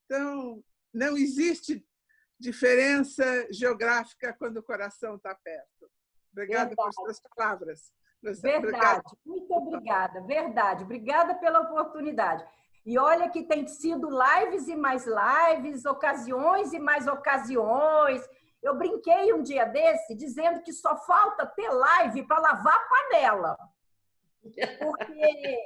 Então, não existe diferença geográfica quando o coração está perto. Obrigada por suas palavras. Verdade, obrigada. Muito obrigada, verdade. Obrigada pela oportunidade. E olha que tem sido lives e mais lives, ocasiões e mais ocasiões. Eu brinquei um dia desse dizendo que só falta ter live para lavar a panela. Porque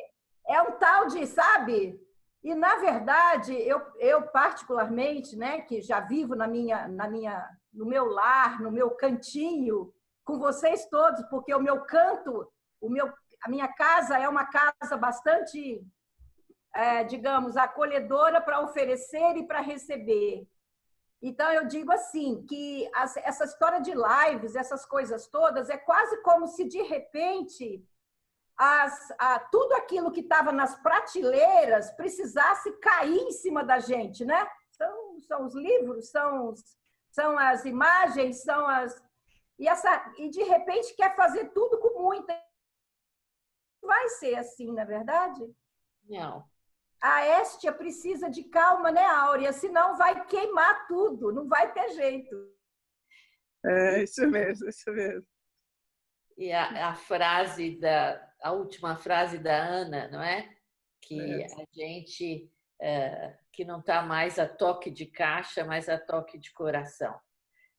é um tal de, sabe? E, na verdade, eu particularmente, né, que já vivo no meu lar, no meu cantinho, com vocês todos, porque o meu canto, a minha casa é uma casa bastante, digamos, acolhedora para oferecer e para receber. Então, eu digo assim, que essa história de lives, essas coisas todas, é quase como se, de repente, tudo aquilo que estava nas prateleiras precisasse cair em cima da gente, né? São os livros, são as imagens, e de repente quer fazer tudo com muita. Vai ser assim, não é verdade? Não. A Hestia precisa de calma, né, Áurea? Senão vai queimar tudo, não vai ter jeito. É, isso mesmo, isso mesmo. E a última frase da Ana, não é? Que a gente, que não está mais a toque de caixa, mas a toque de coração.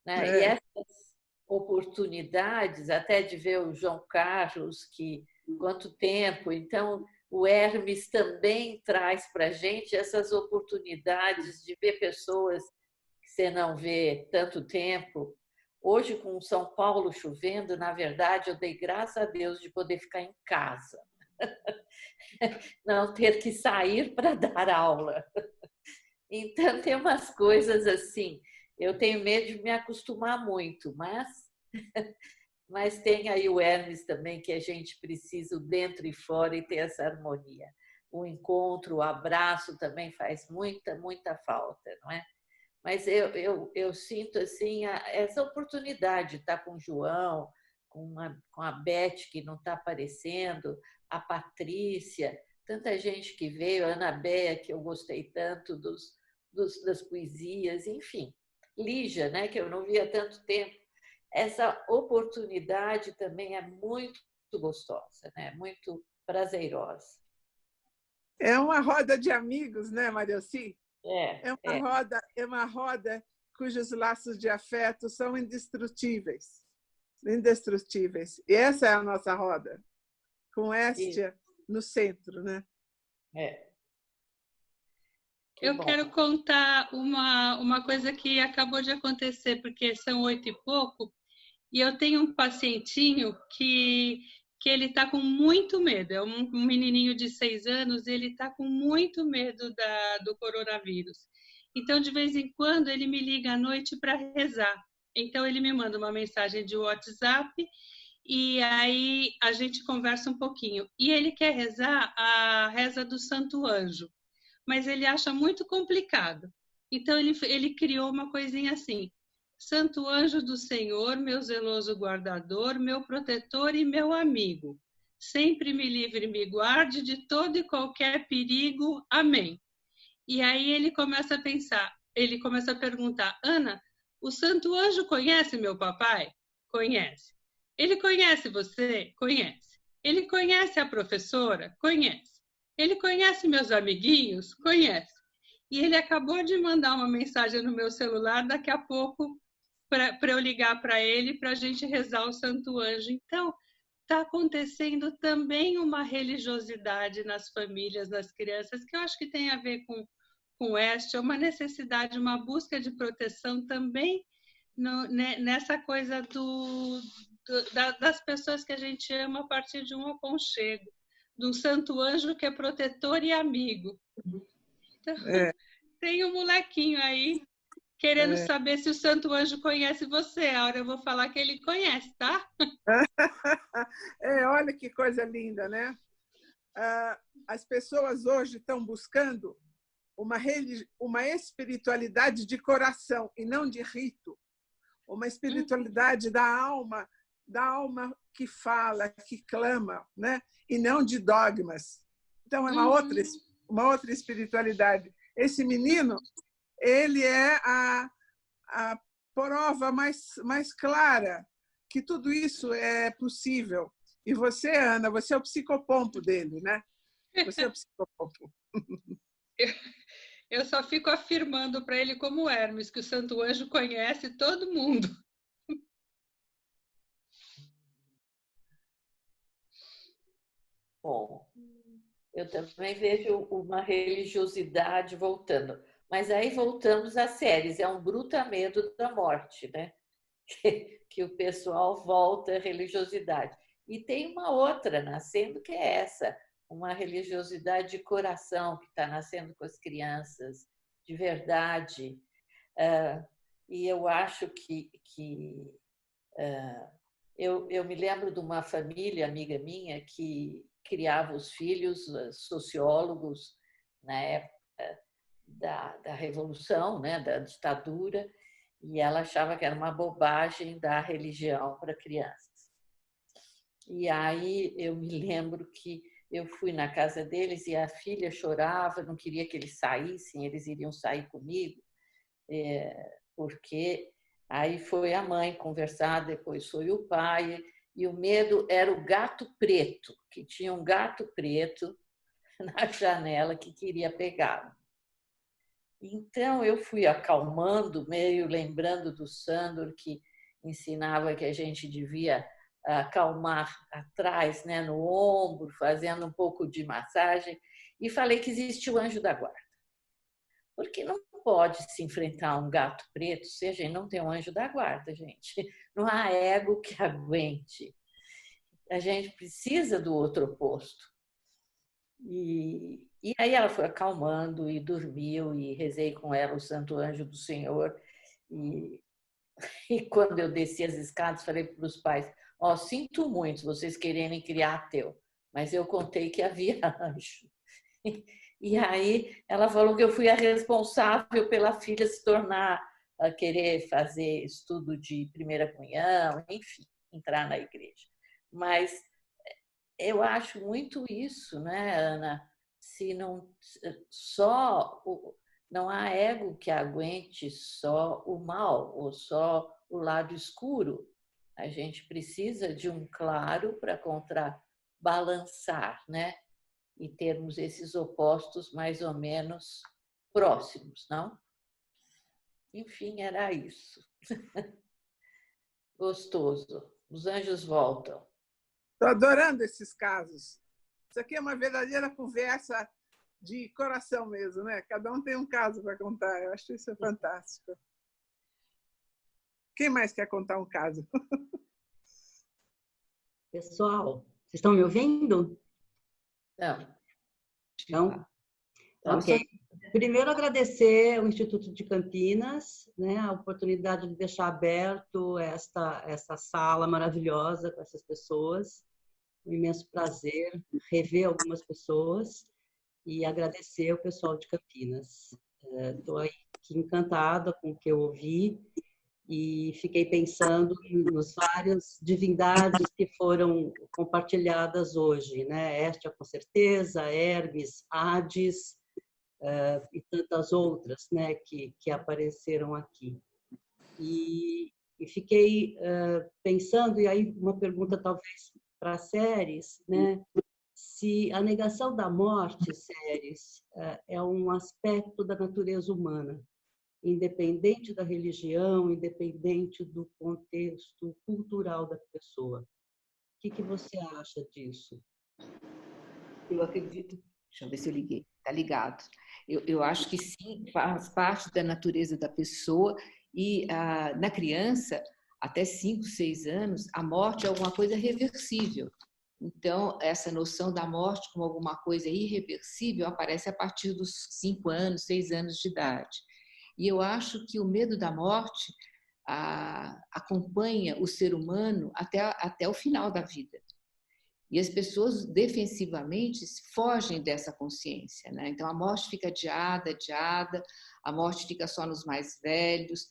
Né? E essas oportunidades, até de ver o João Carlos, que quanto tempo, então o Hermes também traz para a gente essas oportunidades de ver pessoas que você não vê tanto tempo. Hoje, com São Paulo chovendo, na verdade, eu dei graças a Deus de poder ficar em casa. Não ter que sair para dar aula. Então, tem umas coisas assim. Eu tenho medo de me acostumar muito, mas tem aí o Hermes também, que a gente precisa dentro e fora e ter essa harmonia. O encontro, o abraço também faz muita, muita falta, não é? Mas eu sinto assim essa oportunidade de estar com o João, com a Beth, que não está aparecendo, a Patrícia, tanta gente que veio, a Ana Béa, que eu gostei tanto das poesias, enfim. Lígia, né, que eu não via há tanto tempo. Essa oportunidade também é muito gostosa, né? Muito prazerosa. É uma roda de amigos, né, Marielci? É, É uma roda cujos laços de afeto são indestrutíveis. Indestrutíveis. E essa é a nossa roda, com Hestia no centro, né? é. Eu quero contar uma coisa que acabou de acontecer, porque são 8 e pouco, e eu tenho um pacientinho que ele está com muito medo. É um menininho de 6 anos, ele está com muito medo do coronavírus. Então, de vez em quando, ele me liga à noite para rezar. Então, ele me manda uma mensagem de WhatsApp e aí a gente conversa um pouquinho. E ele quer rezar a reza do Santo Anjo, mas ele acha muito complicado. Então, ele criou uma coisinha assim: Santo anjo do Senhor, meu zeloso guardador, meu protetor e meu amigo, sempre me livre e me guarde de todo e qualquer perigo. Amém. E aí ele começa a pensar, ele começa a perguntar: Ana, o santo anjo conhece meu papai? Conhece. Ele conhece você? Conhece. Ele conhece a professora? Conhece. Ele conhece meus amiguinhos? Conhece. E ele acabou de mandar uma mensagem no meu celular, daqui a pouco, para eu ligar para ele, para a gente rezar o Santo Anjo. Então, está acontecendo também uma religiosidade nas famílias, nas crianças, que eu acho que tem a ver com esta, uma necessidade, uma busca de proteção também nessa coisa das pessoas que a gente ama a partir de um aconchego, de um santo anjo que é protetor e amigo. Então, tem um molequinho aí querendo saber se o santo anjo conhece você. A hora eu vou falar que ele conhece, tá? Olha que coisa linda, né? As pessoas hoje estão buscando uma espiritualidade de coração e não de rito. Uma espiritualidade da alma que fala, que clama, né? E não de dogmas. Então, é uma outra espiritualidade. Esse menino, ele é a prova mais clara que tudo isso é possível. E você, Ana, você é o psicopompo dele, né? Você é o psicopompo. Eu só fico afirmando para ele, como Hermes, que o Santo Anjo conhece todo mundo. Bom, eu também vejo uma religiosidade voltando. Mas aí voltamos às séries, é um bruta medo da morte, né? Que o pessoal volta à religiosidade. E tem uma outra nascendo que é essa, uma religiosidade de coração que está nascendo com as crianças, de verdade. E eu acho que eu me lembro de uma família amiga minha que criava os filhos sociólogos na época da Revolução, né, da ditadura, e ela achava que era uma bobagem dar religião para crianças. E aí eu me lembro que eu fui na casa deles e a filha chorava, não queria que eles saíssem, eles iriam sair comigo, porque aí foi a mãe conversar, depois foi o pai, e o medo era o gato preto, que tinha um gato preto na janela que queria pegá-lo. Então eu fui acalmando, meio lembrando do Sandor, que ensinava que a gente devia acalmar atrás, né, no ombro, fazendo um pouco de massagem, e falei que existe o anjo da guarda. Porque não pode se enfrentar um gato preto se a gente não tem um anjo da guarda, gente. Não há ego que aguente. A gente precisa do outro oposto. E aí ela foi acalmando e dormiu, e rezei com ela o Santo Anjo do Senhor. E quando eu desci as escadas, falei para os pais: sinto muito vocês quererem criar ateu, mas eu contei que havia anjo. E aí ela falou que eu fui a responsável pela filha se tornar, a querer fazer estudo de primeira comunhão, enfim, entrar na igreja. Mas eu acho muito isso, né, Ana? Se não não há ego que aguente só o mal ou só o lado escuro. A gente precisa de um claro para contrabalançar, né? e termos esses opostos mais ou menos próximos, não? Enfim, era isso. Gostoso. Os anjos voltam. Estou adorando esses casos. Isso aqui é uma verdadeira conversa de coração mesmo, né? Cada um tem um caso para contar. Eu acho isso fantástico. Quem mais quer contar um caso? Pessoal, vocês estão me ouvindo? Não. Então, ok. Primeiro, agradecer ao Instituto de Campinas, né, a oportunidade de deixar aberto essa sala maravilhosa com essas pessoas. Um imenso prazer rever algumas pessoas e agradecer ao pessoal de Campinas. Estou aqui encantada com o que eu ouvi e fiquei pensando nas várias divindades que foram compartilhadas hoje, né? Hestia, com certeza, Hermes, Hades, e tantas outras, né, que apareceram aqui. E fiquei pensando, e aí uma pergunta talvez para Séries, né, se a negação da morte, Séries, é um aspecto da natureza humana, independente da religião, independente do contexto cultural da pessoa. O que você acha disso? Eu acredito. Deixa eu ver se eu liguei. Está ligado. Eu acho que sim, faz parte da natureza da pessoa e na criança, até 5, 6 anos, a morte é alguma coisa reversível. Então, essa noção da morte como alguma coisa irreversível aparece a partir dos 5 anos, 6 anos de idade. E eu acho que o medo da morte acompanha o ser humano até o final da vida. E as pessoas defensivamente fogem dessa consciência, né? Então a morte fica adiada, a morte fica só nos mais velhos,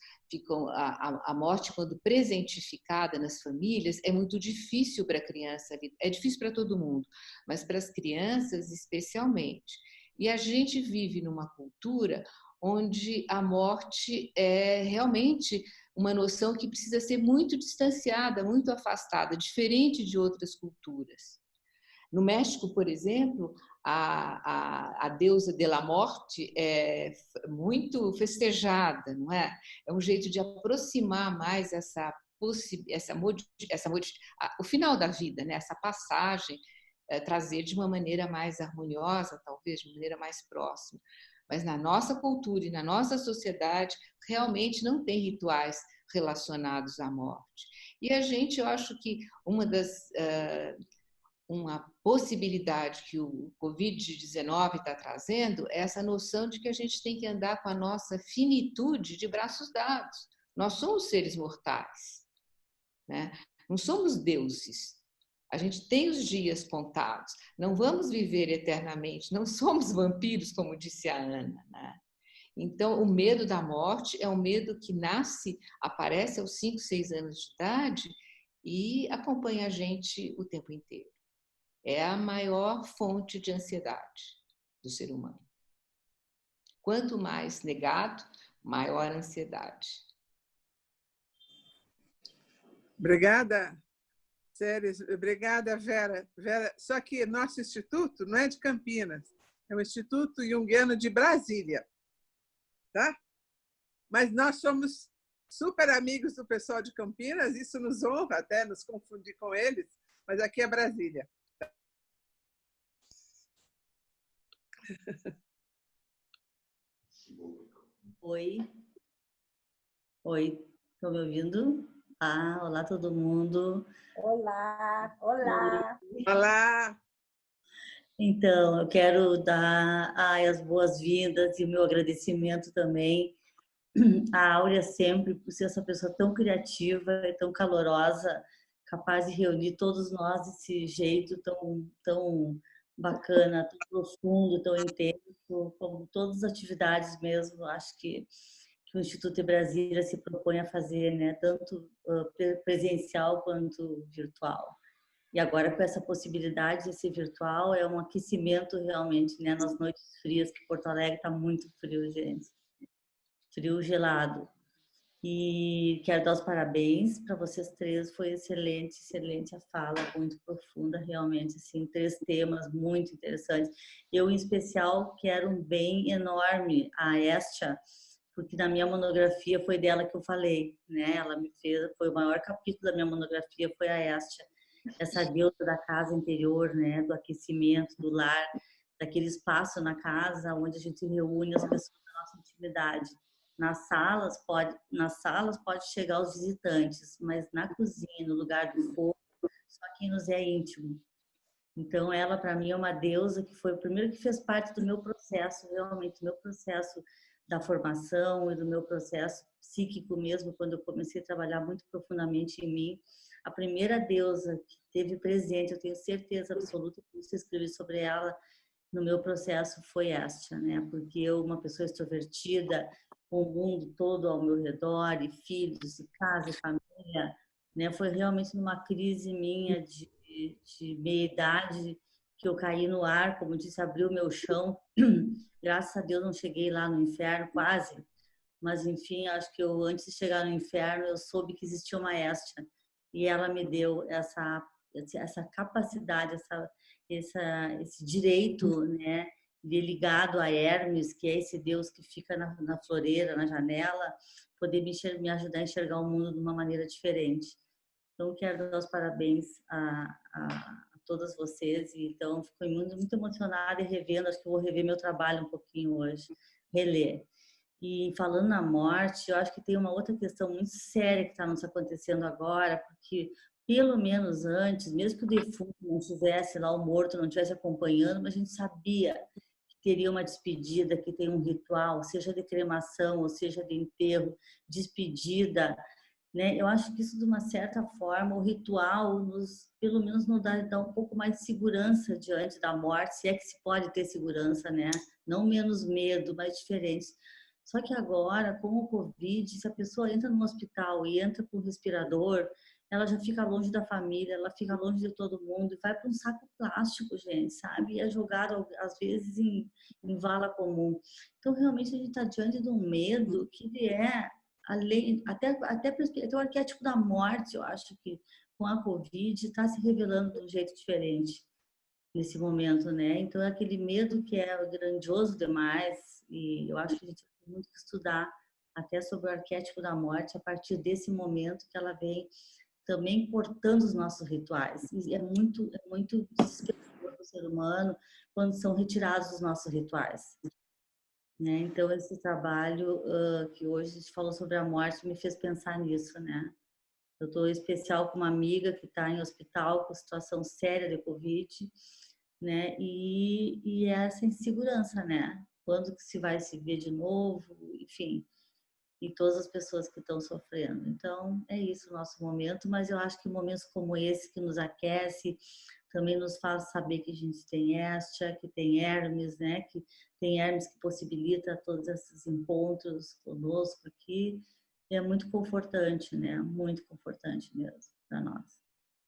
a morte, quando presentificada nas famílias, é muito difícil para a criança, é difícil para todo mundo, mas para as crianças especialmente. E a gente vive numa cultura onde a morte é realmente uma noção que precisa ser muito distanciada, muito afastada, diferente de outras culturas. No México, por exemplo, a deusa de la morte é muito festejada, não é? É um jeito de aproximar mais o final da vida, né? Essa passagem, trazer de uma maneira mais harmoniosa, talvez, de uma maneira mais próxima. Mas na nossa cultura e na nossa sociedade, realmente não tem rituais relacionados à morte. E eu acho que uma possibilidade que o Covid-19 está trazendo é essa noção de que a gente tem que andar com a nossa finitude de braços dados. Nós somos seres mortais, né? Não somos deuses. A gente tem os dias contados, não vamos viver eternamente, não somos vampiros, como disse a Ana, né? Então, o medo da morte é um medo que aparece aos 5, 6 anos de idade e acompanha a gente o tempo inteiro. É a maior fonte de ansiedade do ser humano. Quanto mais negado, maior a ansiedade. Obrigada, Séries. Obrigada, Vera. Só que nosso instituto não é de Campinas, é o Instituto Jungiano de Brasília, tá? Mas nós somos super amigos do pessoal de Campinas, isso nos honra até nos confundir com eles, mas aqui é Brasília. Oi. Oi, estão me ouvindo? Olá todo mundo. Olá, olá. Olá. Então, eu quero dar as boas-vindas e o meu agradecimento também à Áurea sempre por ser essa pessoa tão criativa e tão calorosa, capaz de reunir todos nós desse jeito tão bacana, tão profundo, tão intenso, como todas as atividades mesmo. Acho que o Instituto de Brasília se propõe a fazer, né, tanto presencial quanto virtual. E agora, com essa possibilidade de ser virtual, é um aquecimento realmente, né, nas noites frias, que Porto Alegre está muito frio, gente. Frio gelado. E quero dar os parabéns para vocês três, foi excelente, excelente a fala, muito profunda, realmente, assim, 3 temas muito interessantes. Eu, em especial, quero um bem enorme a Estia, porque na minha monografia foi dela que eu falei, né? Ela me fez, foi o maior capítulo da minha monografia, foi a Estia, essa deusa da casa interior, né? Do aquecimento, do lar, daquele espaço na casa onde a gente reúne as pessoas da nossa intimidade. Nas salas pode chegar os visitantes, mas na cozinha, no lugar do fogo, só quem nos é íntimo. Então, ela, para mim, é uma deusa que foi o primeiro que fez parte do meu processo, realmente, do meu processo da formação e do meu processo psíquico mesmo, quando eu comecei a trabalhar muito profundamente em mim. A primeira deusa que teve presente, eu tenho certeza absoluta que você escreveu sobre ela no meu processo, foi esta, né? Porque eu, uma pessoa extrovertida, com o mundo todo ao meu redor, e filhos, e casa, e família, né? Foi realmente numa crise minha de meia-idade que eu caí no ar, como disse, abriu meu chão. Graças a Deus não cheguei lá no inferno, quase. Mas, enfim, acho que eu, antes de chegar no inferno, eu soube que existia uma Estia. E ela me deu essa capacidade, esse direito, né, de ligado a Hermes, que é esse Deus que fica na floreira, na janela, poder me ajudar a enxergar o mundo de uma maneira diferente. Então, quero dar os parabéns a todas vocês. E, então, fico muito, muito emocionada e revendo, acho que eu vou rever meu trabalho um pouquinho hoje, reler. E falando na morte, eu acho que tem uma outra questão muito séria que está nos acontecendo agora, porque pelo menos antes, mesmo que o defunto não estivesse lá, o morto não estivesse acompanhando, mas a gente sabia que teria uma despedida, que tem um ritual, seja de cremação, ou seja de enterro, despedida, né? Eu acho que isso, de uma certa forma, o ritual pelo menos, nos dá um pouco mais de segurança diante da morte, se é que se pode ter segurança, né? Não menos medo, mas diferente. Só que agora, com o Covid, se a pessoa entra no hospital e entra com o respirador, ela já fica longe da família, ela fica longe de todo mundo e vai para um saco plástico, gente, sabe? E é jogado, às vezes, em vala comum. Então, realmente, a gente está diante de um medo que é, além, até o arquétipo da morte, eu acho que com a Covid está se revelando de um jeito diferente nesse momento, né? Então, é aquele medo que é grandioso demais, e eu acho que a gente tem muito que estudar até sobre o arquétipo da morte a partir desse momento que ela vem também cortando os nossos rituais. E é muito desesperador para o ser humano quando são retirados os nossos rituais, né? Então, esse trabalho que hoje a gente falou sobre a morte me fez pensar nisso, né? Eu estou em especial com uma amiga que está em hospital com situação séria de Covid, né? E essa insegurança, né? Quando que se vai se ver de novo, enfim, e todas as pessoas que estão sofrendo. Então, é isso o nosso momento, mas eu acho que momentos como esse que nos aquece, também nos faz saber que a gente tem Estia, que tem Hermes, né? Que tem Hermes que possibilita todos esses encontros conosco aqui. É muito confortante, né? Muito confortante mesmo para nós.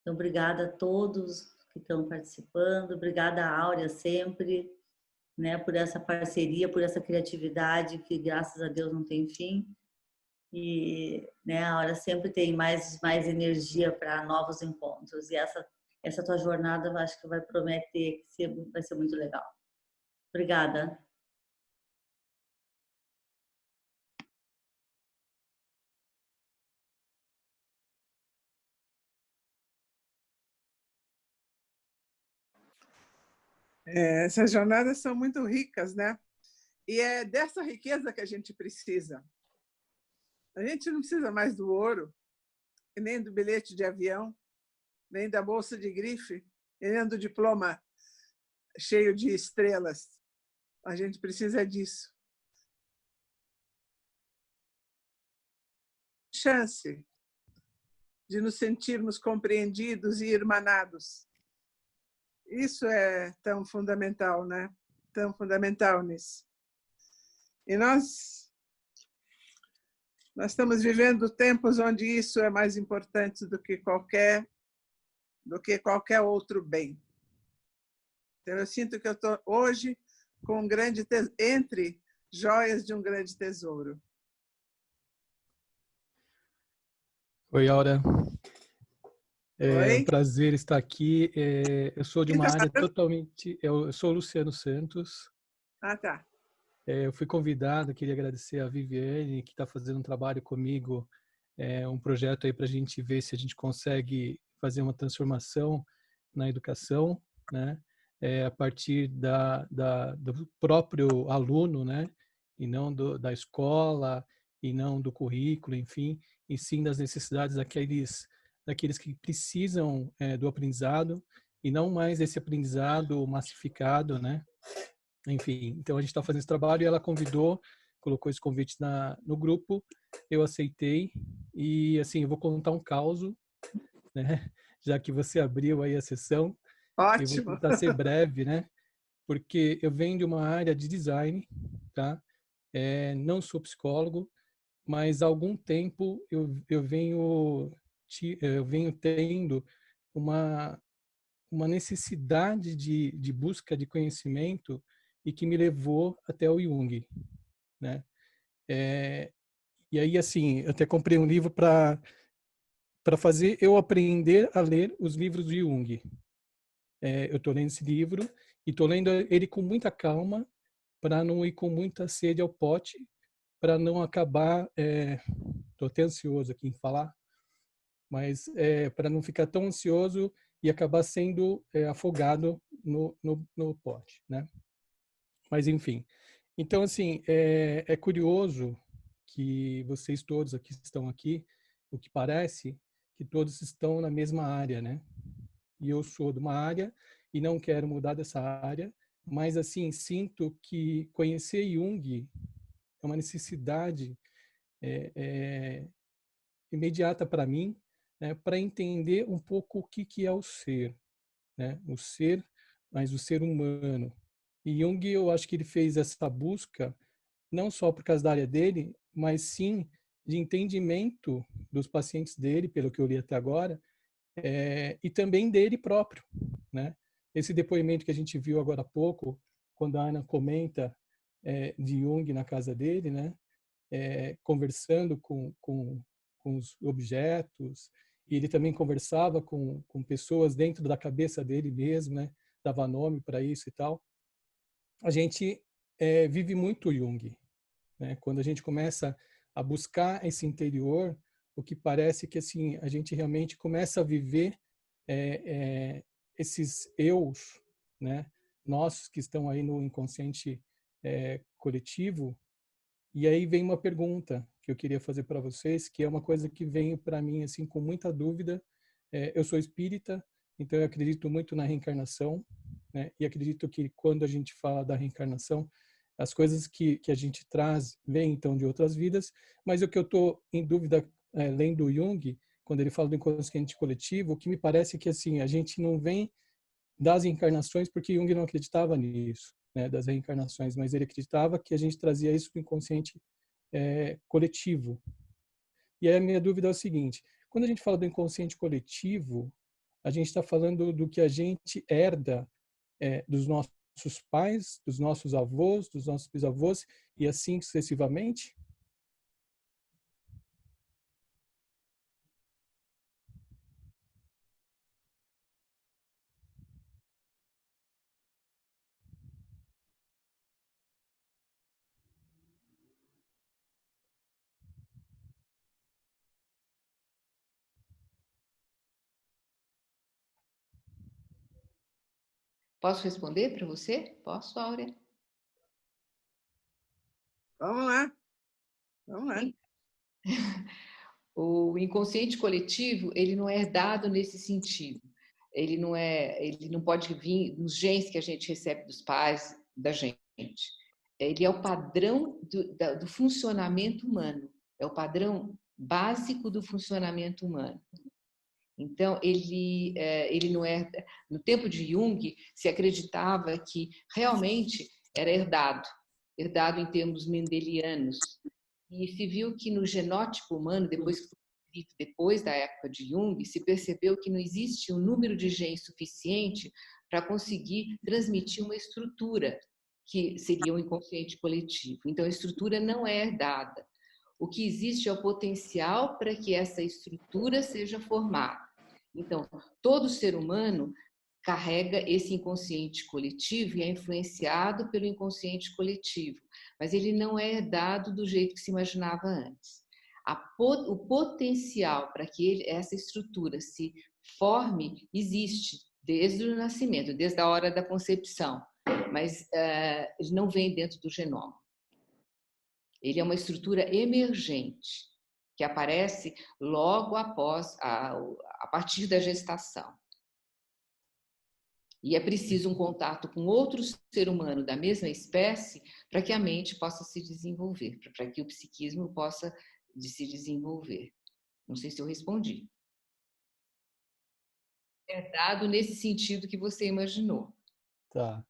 Então, obrigada a todos que estão participando, obrigada a Áurea sempre, né? Por essa parceria, por essa criatividade que, graças a Deus, não tem fim. E, né, a Áurea sempre tem mais energia para novos encontros. E essa tua jornada, eu acho que vai prometer que vai ser muito legal. Obrigada. Essas jornadas são muito ricas, né? E é dessa riqueza que a gente precisa. A gente não precisa mais do ouro, nem do bilhete de avião, nem da bolsa de grife, nem do diploma cheio de estrelas. A gente precisa disso. Chance de nos sentirmos compreendidos e irmanados. Isso é tão fundamental, né? Tão fundamental nisso. E nós estamos vivendo tempos onde isso é mais importante do que qualquer outro bem. Então, eu sinto que eu estou hoje com um grande entre joias de um grande tesouro. Oi, Aura. É um Oi? prazer estar aqui. Eu sou de Quem uma está área falando? totalmente... Eu sou o Luciano Santos. Ah, tá. Eu fui convidado, queria agradecer a Viviane, que está fazendo um trabalho comigo, um projeto aí para a gente ver se a gente consegue fazer uma transformação na educação, né? A partir do próprio aluno, né? E não da escola, e não do currículo, enfim, e sim das necessidades daqueles que precisam do aprendizado, e não mais esse aprendizado massificado, né? Enfim, então a gente está fazendo esse trabalho e ela convidou, colocou esse convite no grupo, eu aceitei e, assim, eu vou contar um caso, né? Já que você abriu aí a sessão, eu vou Ótimo. tentar ser breve, né? Porque eu venho de uma área de design, tá? Não sou psicólogo, mas há algum tempo eu venho tendo uma necessidade de busca de conhecimento e que me levou até o Jung, né? E aí, assim, eu até comprei um livro para fazer eu aprender a ler os livros de Jung. Eu estou lendo esse livro e estou lendo ele com muita calma para não ir com muita sede ao pote, para não acabar... Estou até ansioso aqui em falar, mas para não ficar tão ansioso e acabar sendo afogado no pote, né? Mas, enfim. Então, assim, é curioso que vocês todos aqui estão aqui, o que parece que todos estão na mesma área, né? E eu sou de uma área e não quero mudar dessa área, mas, assim, sinto que conhecer Jung é uma necessidade imediata para mim, né, para entender um pouco o que é o ser, né? O ser, mas o ser humano. E Jung, eu acho que ele fez essa busca não só por causa da área dele, mas sim de entendimento dos pacientes dele, pelo que eu li até agora, e também dele próprio, né? Esse depoimento que a gente viu agora há pouco, quando a Ana comenta de Jung na casa dele, né? Conversando com os objetos, e ele também conversava com pessoas dentro da cabeça dele mesmo, né? Dava nome para isso e tal. A gente vive muito Jung, né? Quando a gente começa a buscar esse interior, o que parece que assim a gente realmente começa a viver esses eus, né? Nossos que estão aí no inconsciente coletivo. E aí vem uma pergunta que eu queria fazer para vocês, que é uma coisa que vem para mim assim com muita dúvida. Eu sou espírita, então eu acredito muito na reencarnação, né? E acredito que quando a gente fala da reencarnação, as coisas que a gente traz vêm então de outras vidas, mas o que eu estou em dúvida lendo Jung, quando ele fala do inconsciente coletivo, o que me parece que assim a gente não vem das encarnações, porque Jung não acreditava nisso, né, das reencarnações, mas ele acreditava que a gente trazia isso do inconsciente coletivo. E aí a minha dúvida é o seguinte: quando a gente fala do inconsciente coletivo, a gente está falando do que a gente herda dos nossos pais, dos nossos avós, dos nossos bisavós e assim sucessivamente? Posso responder para você? Posso, Áurea? Vamos lá. Vamos lá. O inconsciente coletivo, ele não é herdado nesse sentido. Ele não pode vir nos genes que a gente recebe dos pais, da gente. Ele é o padrão do funcionamento humano. É o padrão básico do funcionamento humano. Então, ele não é... No tempo de Jung, se acreditava que realmente era herdado em termos mendelianos. E se viu que no genótipo humano, depois da época de Jung, se percebeu que não existe um número de genes suficiente para conseguir transmitir uma estrutura, que seria o inconsciente coletivo. Então, a estrutura não é herdada. O que existe é o potencial para que essa estrutura seja formada. Então, todo ser humano carrega esse inconsciente coletivo e é influenciado pelo inconsciente coletivo, mas ele não é dado do jeito que se imaginava antes. O potencial para que essa estrutura se forme existe desde o nascimento, desde a hora da concepção, mas ele não vem dentro do genoma. Ele é uma estrutura emergente, que aparece logo após, a partir da gestação. E é preciso um contato com outro ser humano da mesma espécie para que a mente possa se desenvolver, para que o psiquismo possa se desenvolver. Não sei se eu respondi. É dado nesse sentido que você imaginou. Tá.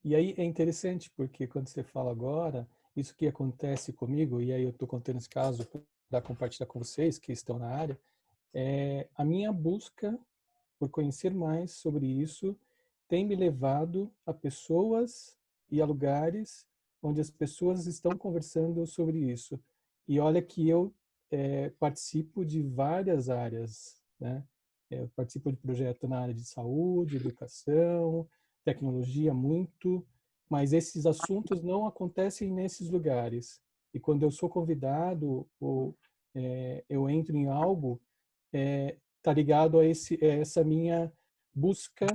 E aí é interessante, porque quando você fala agora, isso que acontece comigo, e aí eu estou contando esse caso para compartilhar com vocês que estão na área, é a minha busca por conhecer mais sobre isso tem me levado a pessoas e a lugares onde as pessoas estão conversando sobre isso. E olha que eu participo de várias áreas, né? Eu participo de projeto na área de saúde, educação, tecnologia, muito, mas esses assuntos não acontecem nesses lugares. E quando eu sou convidado ou eu entro em algo, tá ligado a essa minha busca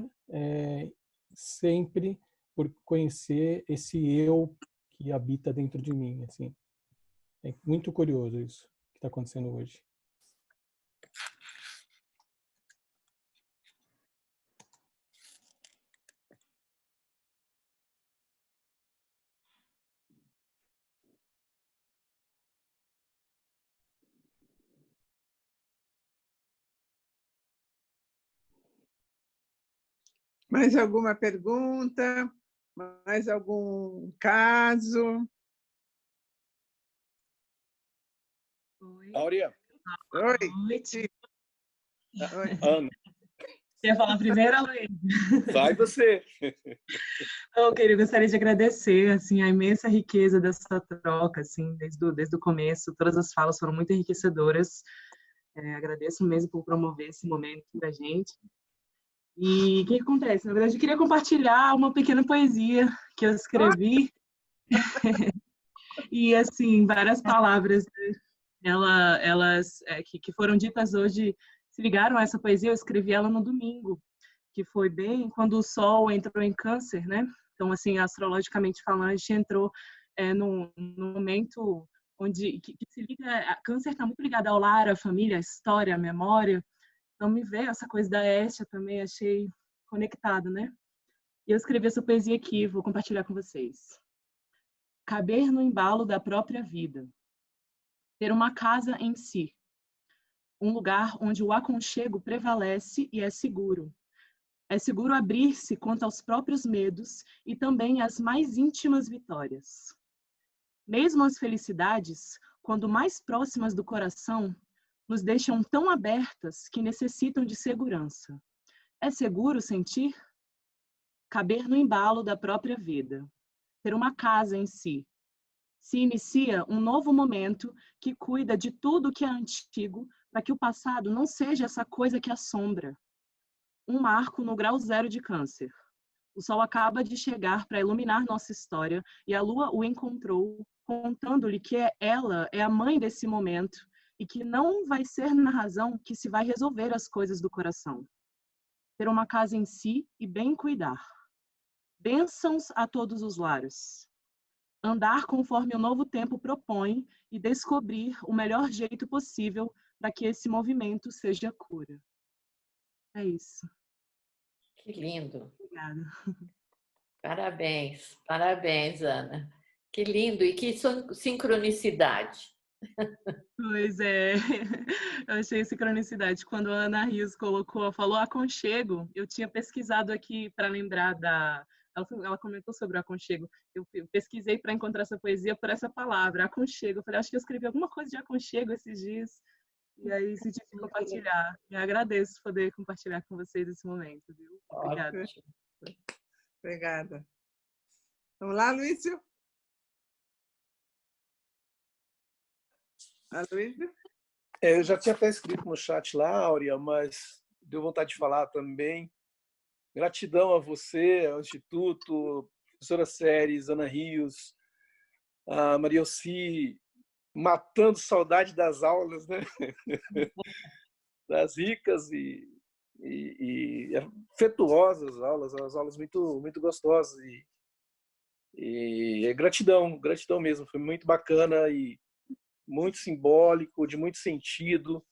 sempre por conhecer esse eu que habita dentro de mim, assim. É muito curioso isso que está acontecendo hoje. Mais alguma pergunta? Mais algum caso? Oi. Áurea. Oi. Oi. Oi. Ana. Você ia falar primeiro, Luiz? Vai você. Eu gostaria de agradecer assim, a imensa riqueza dessa troca, assim, desde o começo. Todas as falas foram muito enriquecedoras. Agradeço mesmo por promover esse momento para a gente. E o que acontece? Na verdade, eu queria compartilhar uma pequena poesia que eu escrevi. E, assim, várias palavras, né? Elas que foram ditas hoje se ligaram a essa poesia. Eu escrevi ela no domingo, que foi bem quando o Sol entrou em Câncer, né? Então, assim, astrologicamente falando, a gente entrou num momento onde que se liga. Câncer está muito ligado ao lar, à família, à história, à memória. Então, me veio essa coisa da Estia também, achei conectado, né? E eu escrevi essa poesia aqui, vou compartilhar com vocês. Caber no embalo da própria vida. Ter uma casa em si. Um lugar onde o aconchego prevalece e é seguro. É seguro abrir-se quanto aos próprios medos e também às mais íntimas vitórias. Mesmo as felicidades, quando mais próximas do coração, nos deixam tão abertas que necessitam de segurança. É seguro sentir? Caber no embalo da própria vida. Ter uma casa em si. Se inicia um novo momento que cuida de tudo que é antigo para que o passado não seja essa coisa que assombra. Um marco no grau 0 de Câncer. O sol acaba de chegar para iluminar nossa história e a lua o encontrou, contando-lhe que ela é a mãe desse momento e que não vai ser na razão que se vai resolver as coisas do coração. Ter uma casa em si e bem cuidar. Bênçãos a todos os lares. Andar conforme o novo tempo propõe e descobrir o melhor jeito possível para que esse movimento seja cura. É isso. Que lindo. Obrigada. Parabéns, parabéns, Ana. Que lindo e que sincronicidade. Pois é, eu achei sincronicidade. Quando a Ana Rios falou aconchego, eu tinha pesquisado aqui para lembrar da... Ela comentou sobre o aconchego. Eu pesquisei para encontrar essa poesia por essa palavra, aconchego. Eu falei, acho que eu escrevi alguma coisa de aconchego esses dias. E aí decidi compartilhar. E agradeço poder compartilhar com vocês esse momento, viu? Obrigada. Obrigada. Vamos lá, Luísio? Aloysio? Eu já tinha até escrito no chat lá, Áurea, mas deu vontade de falar também. Gratidão a você, ao Instituto, professora Séries, Ana Rios, a Maria Elci, matando saudade das aulas, né? Das ricas e afetuosas aulas, as aulas muito gostosas. E gratidão mesmo, foi muito bacana e muito simbólico, de muito sentido.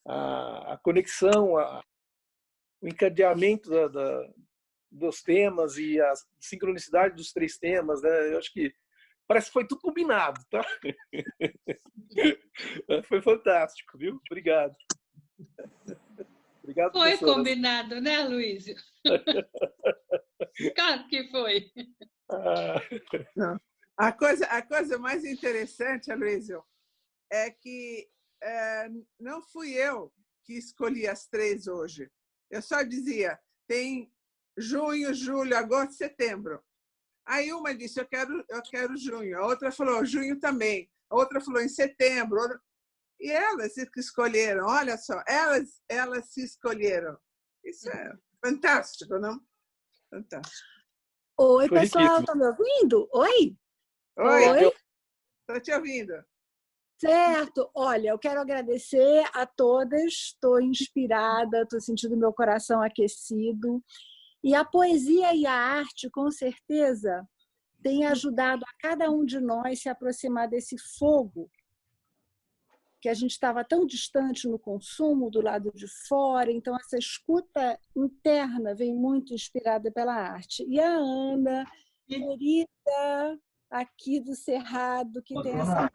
A conexão, o encadeamento dos temas e a sincronicidade dos 3 temas, né? Eu acho que parece que foi tudo combinado, tá? Foi fantástico, viu? Obrigado. Obrigado, foi professora. Combinado, né, Aloysio? Claro que foi. Não. A coisa mais interessante, Aloysio, é que não fui eu que escolhi as 3 hoje. Eu só dizia, tem junho, julho, agosto, setembro. Aí uma disse, eu quero junho. A outra falou, junho também. A outra falou, em setembro. E elas que escolheram, olha só, elas se escolheram. Isso é fantástico, não? Fantástico. Oi, pessoal, estão me ouvindo? Oi? Oi? Estou te ouvindo. Certo. Olha, eu quero agradecer a todas, estou inspirada, estou sentindo meu coração aquecido. E a poesia e a arte, com certeza, têm ajudado a cada um de nós se aproximar desse fogo que a gente estava tão distante no consumo, do lado de fora. Então, essa escuta interna vem muito inspirada pela arte. E a Ana, querida, aqui do Cerrado, que tem essa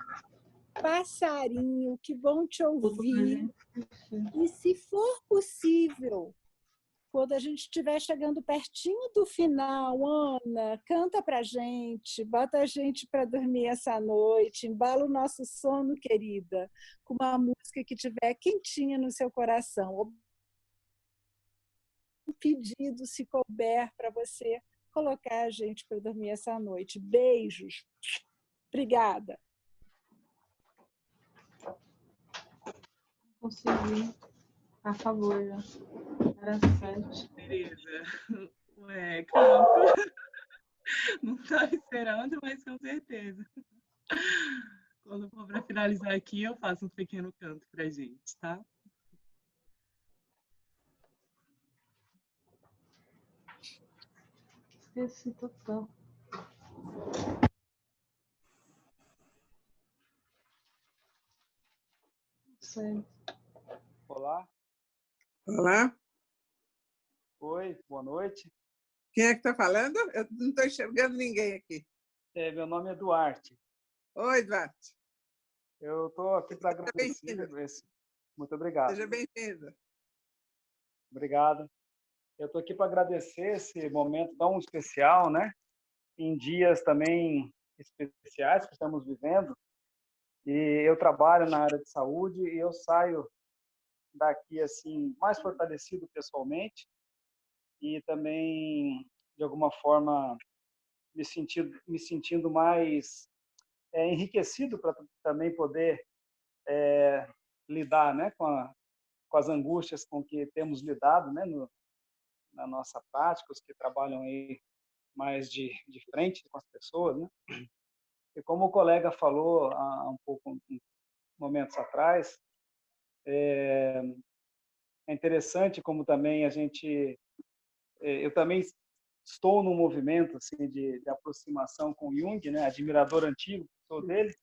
passarinho, que vão te ouvir. E, se for possível, quando a gente estiver chegando pertinho do final, Ana, canta pra gente, bota a gente para dormir essa noite, embala o nosso sono, querida, com uma música que estiver quentinha no seu coração. Um pedido, se couber, para você colocar a gente para dormir essa noite. Beijos. Obrigada. Consegui. A favor, já. Era 7. Tereza. Ué, canto. Não estava esperando, mas com certeza. Quando for para finalizar aqui, eu faço um pequeno canto para a gente, tá? Esqueci total. Não sei. Olá. Olá. Oi, boa noite. Quem é que está falando? Eu não estou enxergando ninguém aqui. Meu nome é Duarte. Oi, Duarte. Eu estou aqui para agradecer. Muito obrigado. Seja bem-vindo. Obrigado. Eu estou aqui para agradecer esse momento tão especial, né? Em dias também especiais que estamos vivendo. E eu trabalho na área de saúde e eu saio daqui assim mais fortalecido pessoalmente e também de alguma forma me sentindo mais enriquecido para também poder lidar, né, com as angústias com que temos lidado, né, na nossa prática, os que trabalham aí mais de frente com as pessoas, né? E como o colega falou há momentos atrás, é interessante como também eu também estou num movimento assim de aproximação com Jung, né, admirador antigo, sou dele,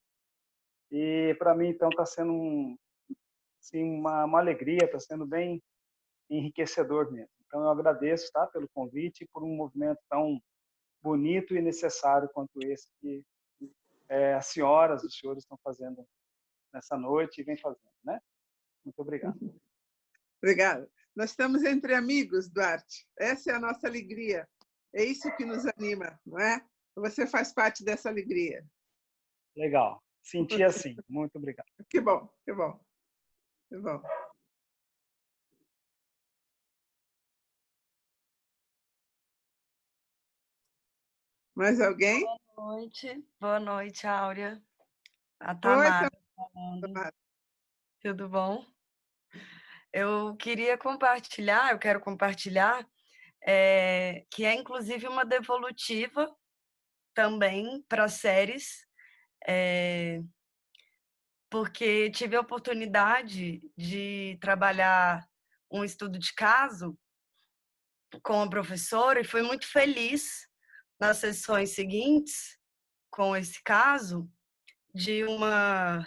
e para mim então está sendo assim, uma alegria, está sendo bem enriquecedor mesmo. Então eu agradeço, tá, pelo convite e por um movimento tão bonito e necessário quanto esse que as senhoras, os senhores estão fazendo nessa noite e vem fazendo, né? Muito obrigado. Obrigada. Nós estamos entre amigos, Duarte. Essa é a nossa alegria. É isso que nos anima, não é? Você faz parte dessa alegria. Legal. Senti assim. Muito obrigado. Que bom, que bom. Que bom. Mais alguém? Boa noite, Áurea. A Tamara. Tudo bom? Eu quero compartilhar, que é inclusive uma devolutiva também para séries, porque tive a oportunidade de trabalhar um estudo de caso com a professora e fui muito feliz nas sessões seguintes com esse caso de uma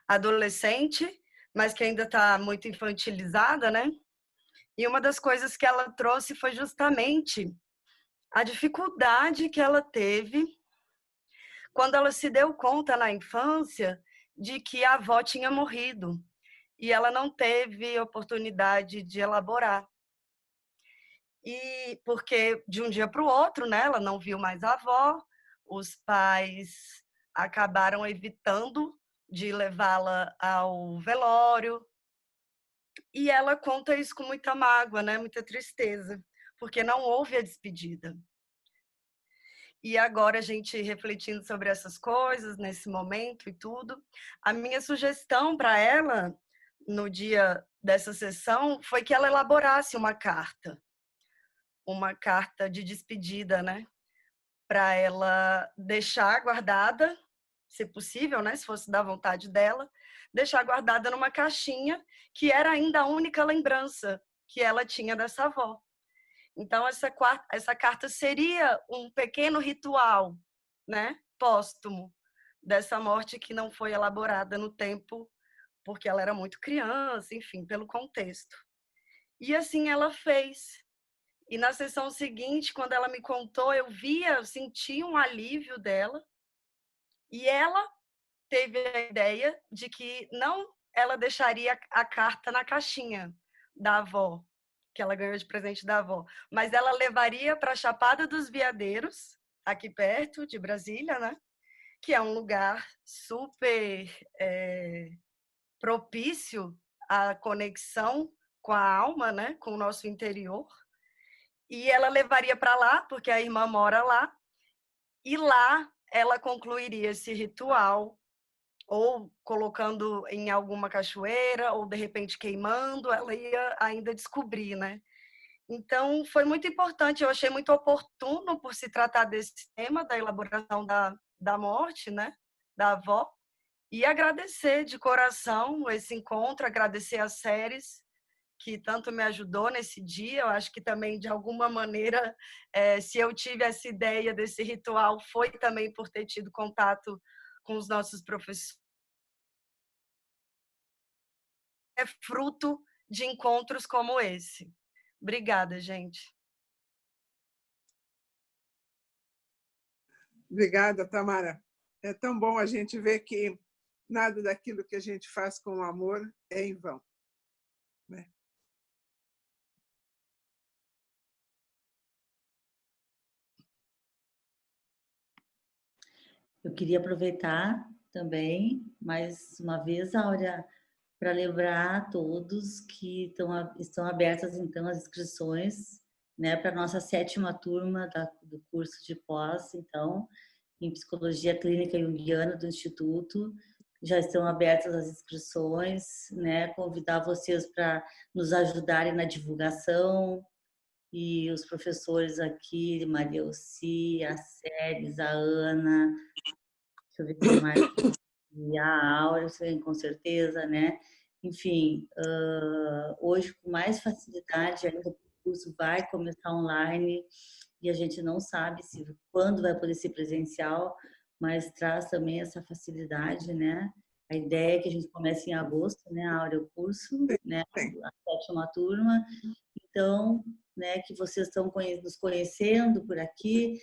adolescente, mas que ainda está muito infantilizada, né? E uma das coisas que ela trouxe foi justamente a dificuldade que ela teve quando ela se deu conta na infância de que a avó tinha morrido e ela não teve oportunidade de elaborar. E porque de um dia para o outro, né, ela não viu mais a avó, os pais acabaram evitando de levá-la ao velório. E ela conta isso com muita mágoa, né, muita tristeza, porque não houve a despedida. E agora a gente refletindo sobre essas coisas, nesse momento e tudo, a minha sugestão para ela, no dia dessa sessão, foi que ela elaborasse uma carta de despedida, né? Para ela deixar guardada, se possível, né? Se fosse da vontade dela, deixar guardada numa caixinha, que era ainda a única lembrança que ela tinha dessa avó. Então, essa carta seria um pequeno ritual, né, póstumo, dessa morte que não foi elaborada no tempo, porque ela era muito criança, enfim, pelo contexto. E assim ela fez. E na sessão seguinte, quando ela me contou, eu senti um alívio dela, e ela teve a ideia de que não ela deixaria a carta na caixinha da avó, que ela ganhou de presente da avó, mas ela levaria para a Chapada dos Veadeiros, aqui perto de Brasília, né? Que é um lugar super propício à conexão com a alma, né? Com o nosso interior. E ela levaria para lá, porque a irmã mora lá, e lá ela concluiria esse ritual, ou colocando em alguma cachoeira, ou de repente queimando, ela ia ainda descobrir, né? Então, foi muito importante, eu achei muito oportuno por se tratar desse tema, da elaboração da morte, né, da avó, e agradecer de coração esse encontro, agradecer as séries que tanto me ajudou nesse dia. Eu acho que também, de alguma maneira, se eu tive essa ideia desse ritual, foi também por ter tido contato com os nossos professores. É fruto de encontros como esse. Obrigada, gente. Obrigada, Tamara. É tão bom a gente ver que nada daquilo que a gente faz com amor é em vão, né? Eu queria aproveitar também, mais uma vez, Áurea, para lembrar a todos que estão abertas, então, as inscrições, né, para a nossa 7ª turma do curso de pós, então, em Psicologia Clínica Junguiana do Instituto. Já estão abertas as inscrições, né? Convidar vocês para nos ajudarem na divulgação, e os professores aqui, Maria Elci, a Séries, a Ana, deixa eu ver quem mais, e a Áurea, com certeza, né? Enfim, hoje com mais facilidade, ainda o curso vai começar online, e a gente não sabe quando vai poder ser presencial, mas traz também essa facilidade, né? A ideia é que a gente comece em agosto, né, Áurea, o curso, né, a 7ª turma. Então, né, que vocês estão nos conhecendo por aqui,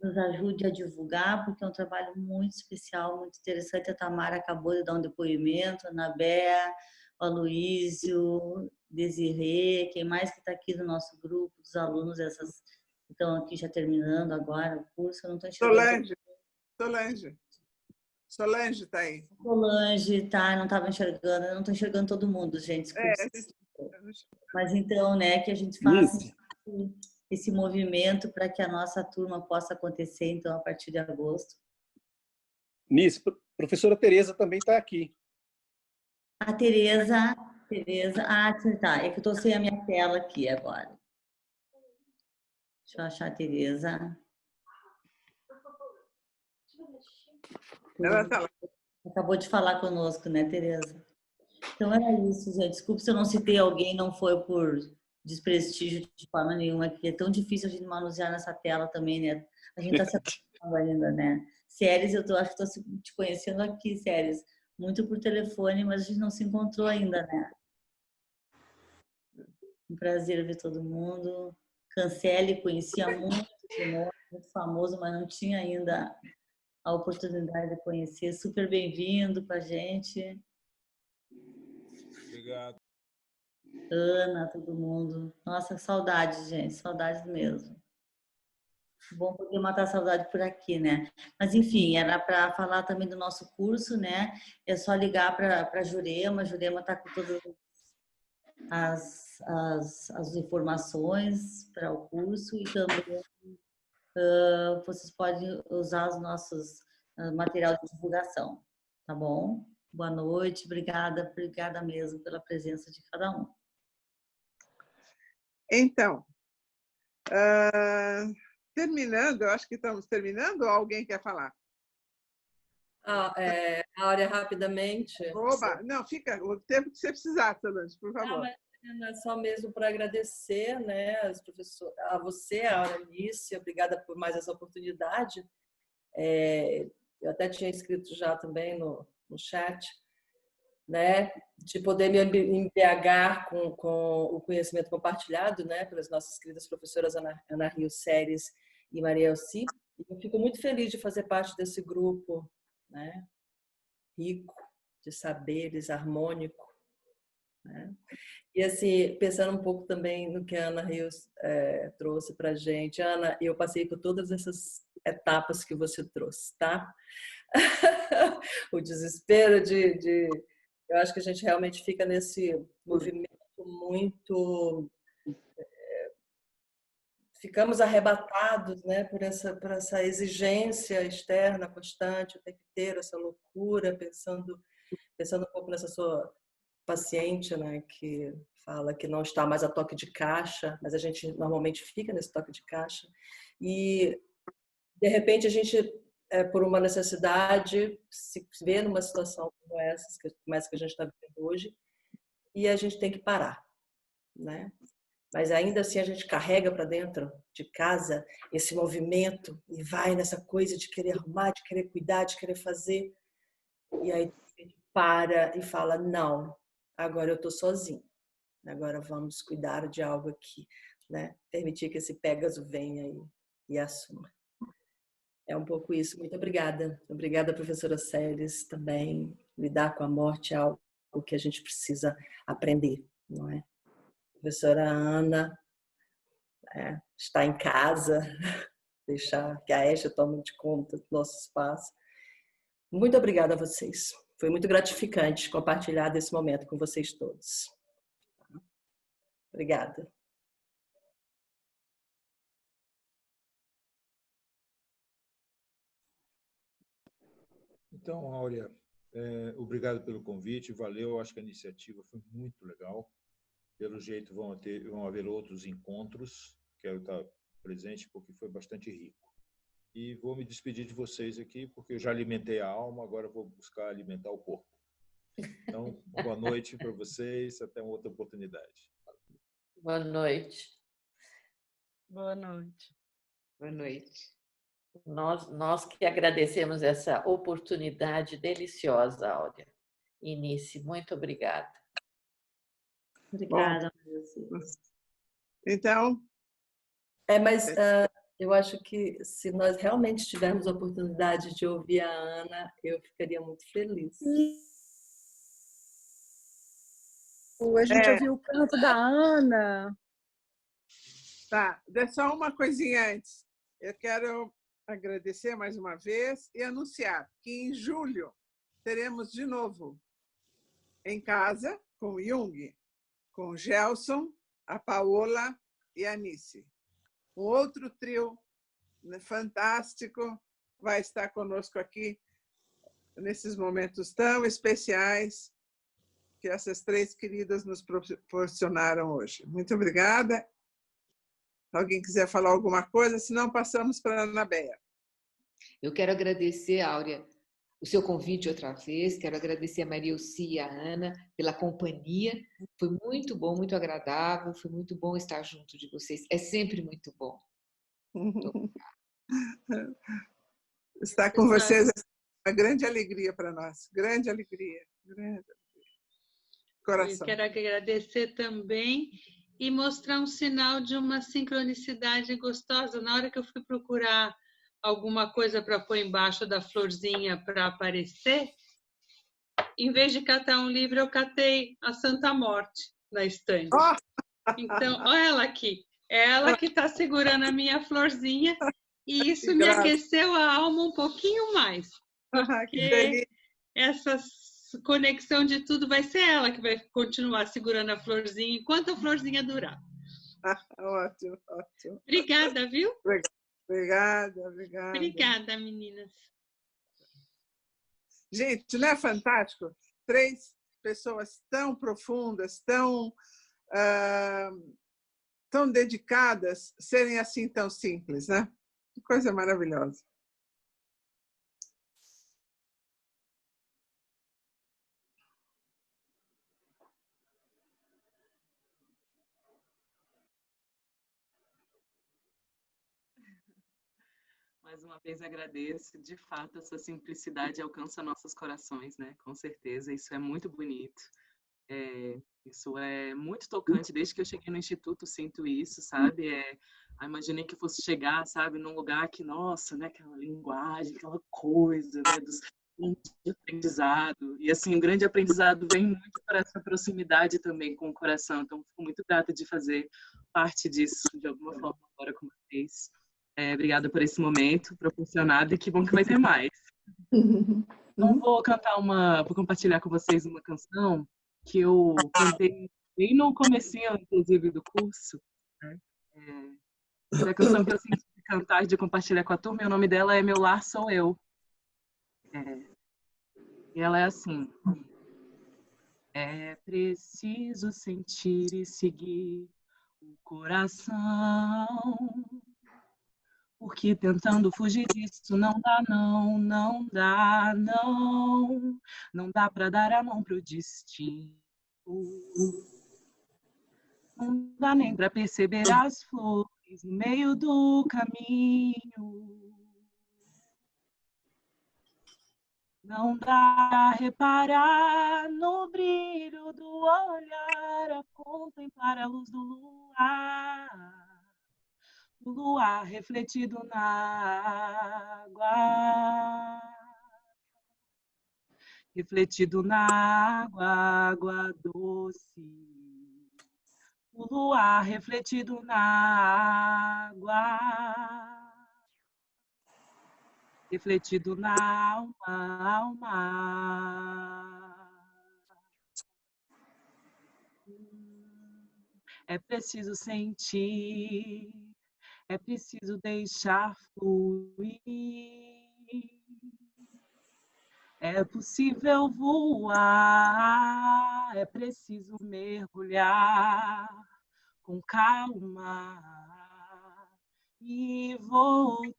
nos ajude a divulgar, porque é um trabalho muito especial, muito interessante. A Tamara acabou de dar um depoimento, a Nabé, o Aloísio, Desirê, quem mais que está aqui no nosso grupo, dos alunos, essas que estão aqui já terminando agora o curso, eu não estou enxergando. Solange está aí. Solange, tá, não estava enxergando, eu não estou enxergando todo mundo, gente. Mas então, né, que a gente faça esse movimento para que a nossa turma possa acontecer, então, a partir de agosto. Nisso, professora Tereza também está aqui. A Tereza, ah, tá, é que eu estou sem a minha tela aqui agora. Deixa eu achar a Tereza. Ela tá lá. Acabou de falar conosco, né, Tereza? Então era isso, gente. Desculpe se eu não citei alguém, não foi por desprestígio de forma nenhuma, que é tão difícil a gente manusear nessa tela também, né? A gente está se acostumando ainda, né? Séries, acho que estou te conhecendo aqui, Séries, muito por telefone, mas a gente não se encontrou ainda, né? Um prazer ver todo mundo. Cancele, conhecia muito famoso, mas não tinha ainda a oportunidade de conhecer. Super bem-vindo com a gente. Obrigado. Ana, todo mundo. Nossa, saudades, gente, saudades mesmo. Bom poder matar a saudade por aqui, né? Mas, enfim, era para falar também do nosso curso, né? É só ligar para a Jurema. A Jurema está com todas as informações para o curso e também vocês podem usar os nossos material de divulgação, tá bom? Boa noite, obrigada mesmo pela presença de cada um. Então, terminando, eu acho que estamos terminando, ou alguém quer falar? Áurea, rapidamente. Oba, não, fica o tempo que você precisar, Solange, por favor. Mas só mesmo para agradecer, né, a você, a Aurelice, obrigada por mais essa oportunidade. Eu até tinha escrito já também no chat, né, de poder me embriagar com o conhecimento compartilhado, né, pelas nossas queridas professoras Ana Rio Séries e Maria Elci. Eu fico muito feliz de fazer parte desse grupo, né, rico de saberes, harmônico, né? E assim, pensando um pouco também no que a Ana Rios trouxe para a gente. Ana, eu passei por todas essas etapas que você trouxe, tá? O desespero eu acho que a gente realmente fica nesse movimento muito... ficamos arrebatados, né, por essa exigência externa constante, o tempo inteiro, essa loucura, pensando um pouco nessa sua paciente, né, que fala que não está mais a toque de caixa, mas a gente normalmente fica nesse toque de caixa. E, de repente, a gente, por uma necessidade, se vê numa situação como essa que a gente está vivendo hoje, e a gente tem que parar, né? Mas ainda assim a gente carrega para dentro de casa esse movimento e vai nessa coisa de querer arrumar, de querer cuidar, de querer fazer. E aí a gente para e fala, não, agora eu estou sozinha. Agora vamos cuidar de algo aqui, né? Permitir que esse Pégaso venha e assuma. É um pouco isso. Muito obrigada. Obrigada, professora Séries, também. Lidar com a morte é algo que a gente precisa aprender, não é? Professora Ana está em casa, deixar que a Estia tome de conta do nosso espaço. Muito obrigada a vocês. Foi muito gratificante compartilhar desse momento com vocês todos. Obrigada. Então, Áurea, obrigado pelo convite, valeu, acho que a iniciativa foi muito legal. Pelo jeito vão haver outros encontros, quero estar presente porque foi bastante rico. E vou me despedir de vocês aqui, porque eu já alimentei a alma, agora vou buscar alimentar o corpo. Então, boa noite para vocês, até uma outra oportunidade. Boa noite. Boa noite. Boa noite. Nós que agradecemos essa oportunidade deliciosa, Áurea. Inice, muito obrigada. Obrigada. Bom, então... Mas eu acho que se nós realmente tivermos a oportunidade de ouvir a Ana, eu ficaria muito feliz. A gente ouviu o canto da Ana. Tá, só uma coisinha antes. Eu quero agradecer mais uma vez e anunciar que em julho teremos de novo em casa com o Jung, com o Gelson, a Paola e a Anice. Um outro trio fantástico vai estar conosco aqui nesses momentos tão especiais que essas três queridas nos proporcionaram hoje. Muito obrigada. Se alguém quiser falar alguma coisa, senão passamos para a Anabéia. Eu quero agradecer, Áurea, o seu convite outra vez. Quero agradecer a Maria Elci e a Ana pela companhia. Foi muito bom, muito agradável. Foi muito bom estar junto de vocês. É sempre muito bom. Estar com vocês é uma grande alegria para nós. Grande alegria. Grande alegria. Coração. Eu quero agradecer também e mostrar um sinal de uma sincronicidade gostosa. Na hora que eu fui procurar alguma coisa para pôr embaixo da florzinha para aparecer, em vez de catar um livro, eu catei a Santa Morte na estante. Então, olha ela aqui. É ela que está segurando a minha florzinha e isso me aqueceu a alma um pouquinho mais. Porque essa conexão de tudo vai ser ela que vai continuar segurando a florzinha enquanto a florzinha durar. Ótimo, ótimo. Obrigada, viu? Obrigada, obrigada. Obrigada, meninas. Gente, não é fantástico? Três pessoas tão profundas, tão dedicadas, serem assim tão simples, né? Que coisa maravilhosa. Mais uma vez agradeço. De fato, essa simplicidade alcança nossos corações, né? Com certeza, isso é muito bonito. Isso é muito tocante. Desde que eu cheguei no Instituto, sinto isso, sabe? Imaginei que eu fosse chegar, sabe, num lugar que, nossa, né? Aquela linguagem, aquela coisa, né? De aprendizado. E, assim, o grande aprendizado vem muito para essa proximidade também com o coração. Então, fico muito grata de fazer parte disso, de alguma forma, agora com vocês. Obrigada por esse momento proporcionado e que bom que vai ter mais. Então, vou compartilhar com vocês uma canção que eu cantei bem no comecinho, inclusive, do curso. Essa canção que eu senti de cantar, de compartilhar com a turma, e o nome dela é Meu Lar Sou Eu. E ela é assim: é preciso sentir e seguir o coração, porque tentando fugir disso não dá, não dá, não dá pra dar a mão pro destino. Não dá nem pra perceber as flores no meio do caminho. Não dá a reparar no brilho do olhar, a contemplar a luz do luar refletido na água, refletido na água doce. O luar refletido na água, refletido na alma. É preciso sentir, é preciso deixar fluir. É possível voar, é preciso mergulhar com calma e voltar,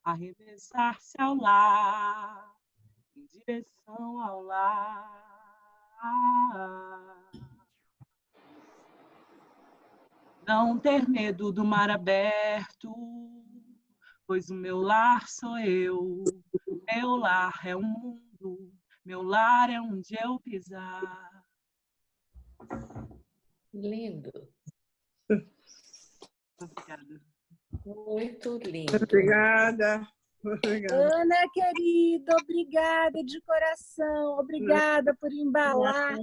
arremessar-se ao lar, em direção ao lar. Não ter medo do mar aberto, pois o meu lar sou eu. Meu lar é o mundo, meu lar é onde eu pisar. Lindo. Obrigada. Muito lindo. Obrigada. Obrigada. Ana, querida, obrigada de coração. Obrigada por embalar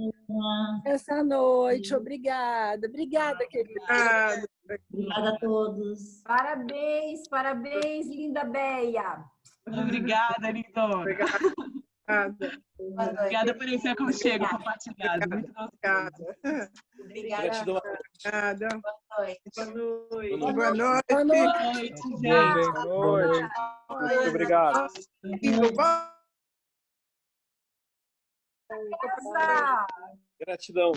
essa noite. Obrigada. Obrigada, querida. Obrigada a todos. Parabéns, parabéns, linda Béia. Obrigada, lindona. Obrigada por esse aconchego compartilhado. Muito gostoso. Obrigada. Gratidão. Obrigada. Boa noite. Boa noite, gente. Boa noite. Muito obrigado. Gratidão.